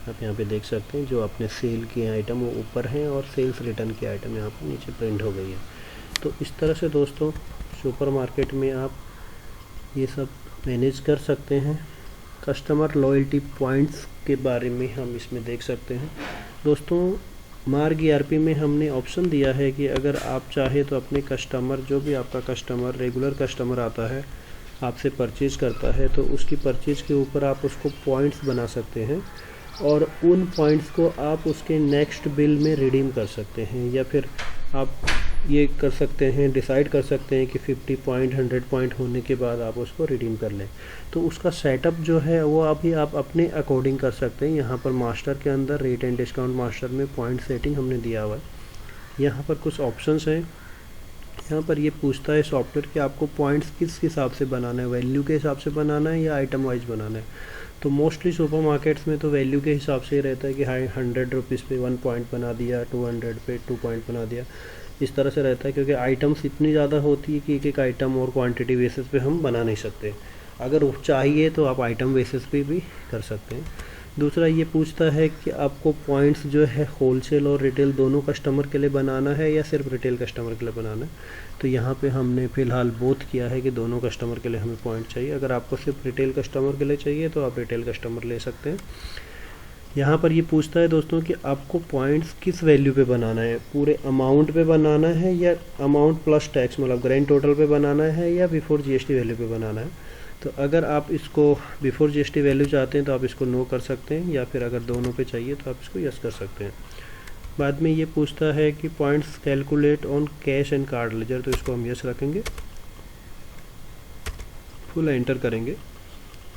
आप यहाँ पे देख सकते हैं जो आपने सेल किए आइटम वो ऊपर हैं और सेल्स रिटर्न की आइटम यहाँ पर नीचे प्रिंट हो गई है। तो इस तरह से दोस्तों सुपरमार्केट में आप ये सब मैनेज कर सकते हैं। कस्टमर लॉयल्टी पॉइंट्स के बारे में हम इसमें देख सकते हैं दोस्तों। मार्ग ईआरपी में हमने ऑप्शन दिया है कि अगर आप चाहे तो अपने कस्टमर, जो भी आपका कस्टमर रेगुलर कस्टमर आता है आपसे परचेज़ करता है, तो उसकी परचेज़ के ऊपर आप उसको पॉइंट्स बना सकते हैं और उन पॉइंट्स को आप उसके नेक्स्ट बिल में रिडीम कर सकते हैं। या फिर आप ये कर सकते हैं, डिसाइड कर सकते हैं कि 50 पॉइंट 100 पॉइंट होने के बाद आप उसको रिडीम कर लें। तो उसका सेटअप जो है वो अभी आप अपने अकॉर्डिंग कर सकते हैं। यहाँ पर मास्टर के अंदर रेट एंड डिस्काउंट मास्टर में पॉइंट सेटिंग हमने दिया हुआ है। यहाँ पर कुछ ऑप्शंस हैं। यहाँ पर ये पूछता है सॉफ्टवेयर कि आपको पॉइंट्स किस हिसाब से बनाना है, वैल्यू के हिसाब से बनाना है या आइटम वाइज बनाना है। तो मोस्टली सुपर मार्केट्स में तो वैल्यू के हिसाब से ही रहता है कि हाई 100 रुपीज़ पे 1 पॉइंट बना दिया, 200 पे 2 पॉइंट बना दिया, इस तरह से रहता है। क्योंकि आइटम्स इतनी ज़्यादा होती है कि एक एक आइटम और क्वांटिटी बेसिस पे हम बना नहीं सकते। अगर चाहिए तो आप आइटम बेसिस पे भी कर सकते हैं। दूसरा ये पूछता है कि आपको पॉइंट्स जो है होलसेल और रिटेल दोनों कस्टमर के लिए बनाना है या सिर्फ रिटेल कस्टमर के लिए बनाना है। तो यहाँ पे हमने फ़िलहाल बोथ किया है कि दोनों कस्टमर के लिए हमें पॉइंट चाहिए। अगर आपको सिर्फ रिटेल कस्टमर के लिए चाहिए तो आप रिटेल कस्टमर ले सकते हैं। यहाँ पर ये पूछता है दोस्तों कि आपको पॉइंट्स किस वैल्यू पे बनाना है, पूरे अमाउंट पे बनाना है या अमाउंट प्लस टैक्स, मतलब ग्रैंड टोटल पे बनाना है या बिफोर जीएसटी वैल्यू पे बनाना है। तो अगर आप इसको बिफोर जीएसटी वैल्यू चाहते हैं तो आप इसको नो कर सकते हैं, या फिर अगर दोनों पे चाहिए तो आप इसको यस कर सकते हैं। बाद में ये पूछता है कि points calculate on cash and card ledger, तो इसको हम यस रखेंगे, फुल एंटर करेंगे।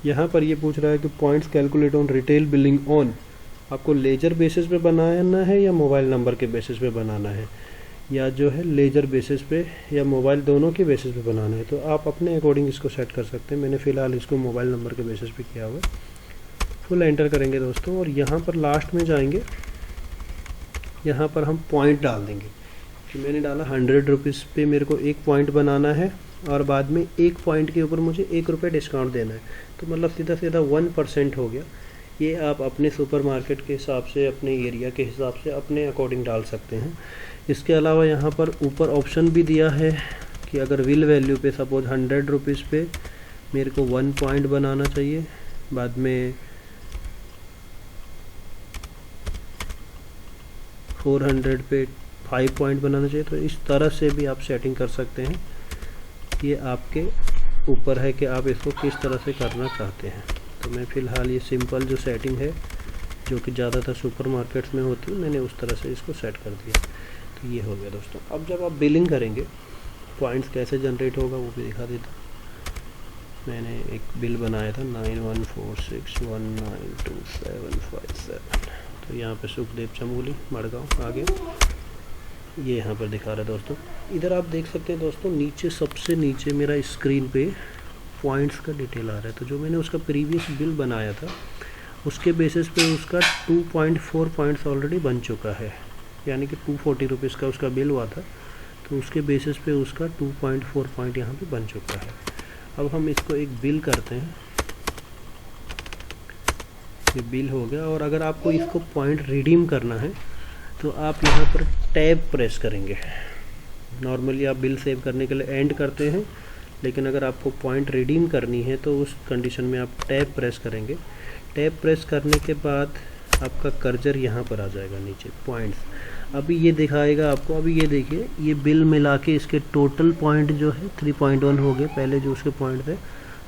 यहाँ पर ये पूछ रहा है कि points calculate on retail billing on, आपको लेजर बेसिस पे बनाना है या मोबाइल नंबर के बेसिस पे बनाना है, या जो है लेजर बेसिस पे या मोबाइल दोनों के बेसिस पे बनाना है। तो आप अपने अकॉर्डिंग इसको सेट कर सकते हैं। मैंने फ़िलहाल इसको मोबाइल नंबर के बेसिस पे किया हुआ है। फुल एंटर करेंगे दोस्तों और यहाँ पर लास्ट में जाएंगे, यहाँ पर हम पॉइंट डाल देंगे कि मैंने डाला 100 रुपीज़ पे मेरे को 1 पॉइंट बनाना है और बाद में 1 पॉइंट के ऊपर मुझे 1 रुपये डिस्काउंट देना है। तो मतलब सीधा सीधा 1% हो गया। ये आप अपने सुपरमार्केट के हिसाब से, अपने एरिया के हिसाब से अपने अकॉर्डिंग डाल सकते हैं। इसके अलावा यहाँ पर ऊपर ऑप्शन भी दिया है कि अगर विल वैल्यू पे सपोज 100 रुपीज़ पे मेरे को 1 पॉइंट बनाना चाहिए, बाद में 400 पे 5 पॉइंट बनाना चाहिए। तो इस तरह से भी आप सेटिंग कर सकते हैं। ये आपके ऊपर है कि आप इसको किस तरह से करना चाहते हैं। तो मैं फ़िलहाल ये सिंपल जो सेटिंग है जो कि ज़्यादातर सुपर मार्केट्स में होती है, मैंने उस तरह से इसको सेट कर दिया। तो ये हो गया दोस्तों। अब जब आप बिलिंग करेंगे पॉइंट्स कैसे जनरेट होगा वो भी दिखा देता। मैंने एक बिल बनाया था 9146192757, तो यहाँ पे सुखदेव चमोली मड़गांव आगे ये यहाँ पर दिखा रहा है दोस्तों। इधर आप देख सकते हैं दोस्तों, नीचे सबसे नीचे मेरा स्क्रीन पे पॉइंट्स का डिटेल आ रहा है। तो जो मैंने उसका प्रीवियस बिल बनाया था उसके बेसिस पे उसका 2.4 पॉइंट्स ऑलरेडी बन चुका है, यानी कि 240 रुपीज़ का उसका बिल हुआ था, तो उसके बेसिस पे उसका 2.4 पॉइंट यहाँ पे बन चुका है। अब हम इसको एक बिल करते हैं, ये बिल हो गया। और अगर आपको इसको पॉइंट रिडीम करना है तो आप यहाँ पर टैब प्रेस करेंगे। नॉर्मली आप बिल सेव करने के लिए एंड करते हैं, लेकिन अगर आपको पॉइंट रिडीम करनी है तो उस कंडीशन में आप टैब प्रेस करेंगे। टैब प्रेस करने के बाद आपका कर्सर यहाँ पर आ जाएगा नीचे पॉइंट्स। अभी ये दिखाएगा आपको, अभी ये देखिए ये बिल मिला के इसके टोटल पॉइंट जो है 3.1 हो गए। पहले जो उसके पॉइंट थे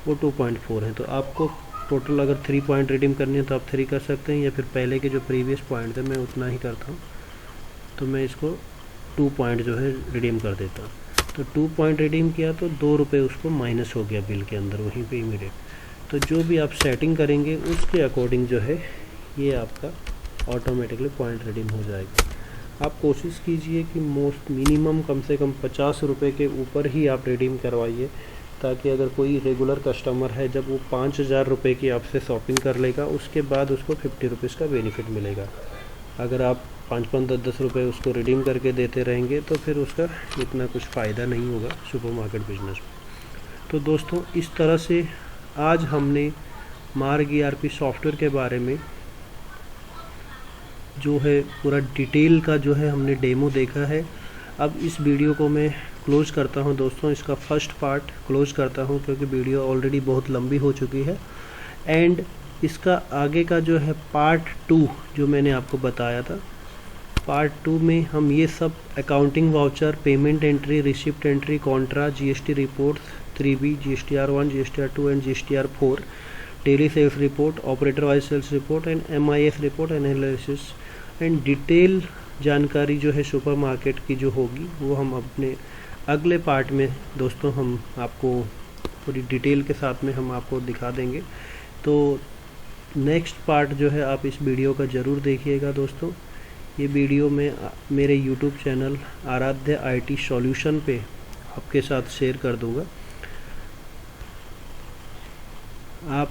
वो 2.4 हैं। तो आपको टोटल अगर 3 पॉइंट रिडीम करनी है तो आप 3 कर सकते हैं, या फिर पहले के जो प्रीवियस पॉइंट थे मैं उतना ही करता हूँ। तो मैं इसको 2 पॉइंट जो है रिडीम कर देता हूँ। तो 2 पॉइंट रिडीम किया तो 2 रुपये उसको माइनस हो गया बिल के अंदर वहीं पे इमीडिएट। तो जो भी आप सेटिंग करेंगे उसके अकॉर्डिंग जो है ये आपका ऑटोमेटिकली पॉइंट रिडीम हो जाएगा। आप कोशिश कीजिए कि मोस्ट मिनिमम कम से कम 50 रुपये के ऊपर ही आप रिडीम करवाइए, ताकि अगर कोई रेगुलर कस्टमर है जब वो 5000 रुपये की आपसे शॉपिंग कर लेगा उसके बाद उसको 50 रुपीज़ का बेनिफिट मिलेगा। अगर आप 5-5, 10-10 रुपये उसको रिडीम करके देते रहेंगे तो फिर उसका इतना कुछ फ़ायदा नहीं होगा सुपरमार्केट बिजनेस में। तो दोस्तों इस तरह से आज हमने मार्ग ERP सॉफ्टवेयर के बारे में जो है पूरा डिटेल का जो है हमने डेमो देखा है। अब इस वीडियो को मैं क्लोज़ करता हूं दोस्तों, इसका फर्स्ट पार्ट क्लोज़ करता हूं क्योंकि वीडियो ऑलरेडी बहुत लंबी हो चुकी है। एंड इसका आगे का जो है पार्ट 2 जो मैंने आपको बताया था, पार्ट 2 में हम ये सब accounting voucher, payment entry, receipt entry, contra, GST reports 3B, GSTR1, GSTR2 and GSTR4, daily sales report, operator wise sales report and MIS report analysis and detail जानकारी जो है सुपरमार्केट की जो होगी वो हम अपने अगले पार्ट में दोस्तों हम आपको पूरी डिटेल के साथ में हम आपको दिखा देंगे। तो नेक्स्ट पार्ट जो है आप इस वीडियो का ज़रूर देखिएगा दोस्तों। ये वीडियो मैं मेरे YouTube चैनल आराध्य IT सॉल्यूशन पे आपके साथ शेयर कर दूँगा। आप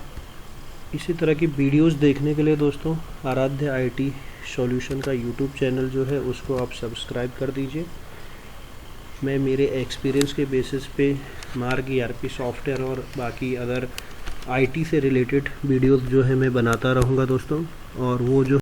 इसी तरह की वीडियोस देखने के लिए दोस्तों आराध्य IT सॉल्यूशन का YouTube चैनल जो है उसको आप सब्सक्राइब कर दीजिए। मैं मेरे एक्सपीरियंस के बेसिस पे मार्ग ERP सॉफ्टवेयर और बाकी अदर IT से रिलेटेड वीडियोस जो है मैं बनाता रहूँगा दोस्तों। और वो जो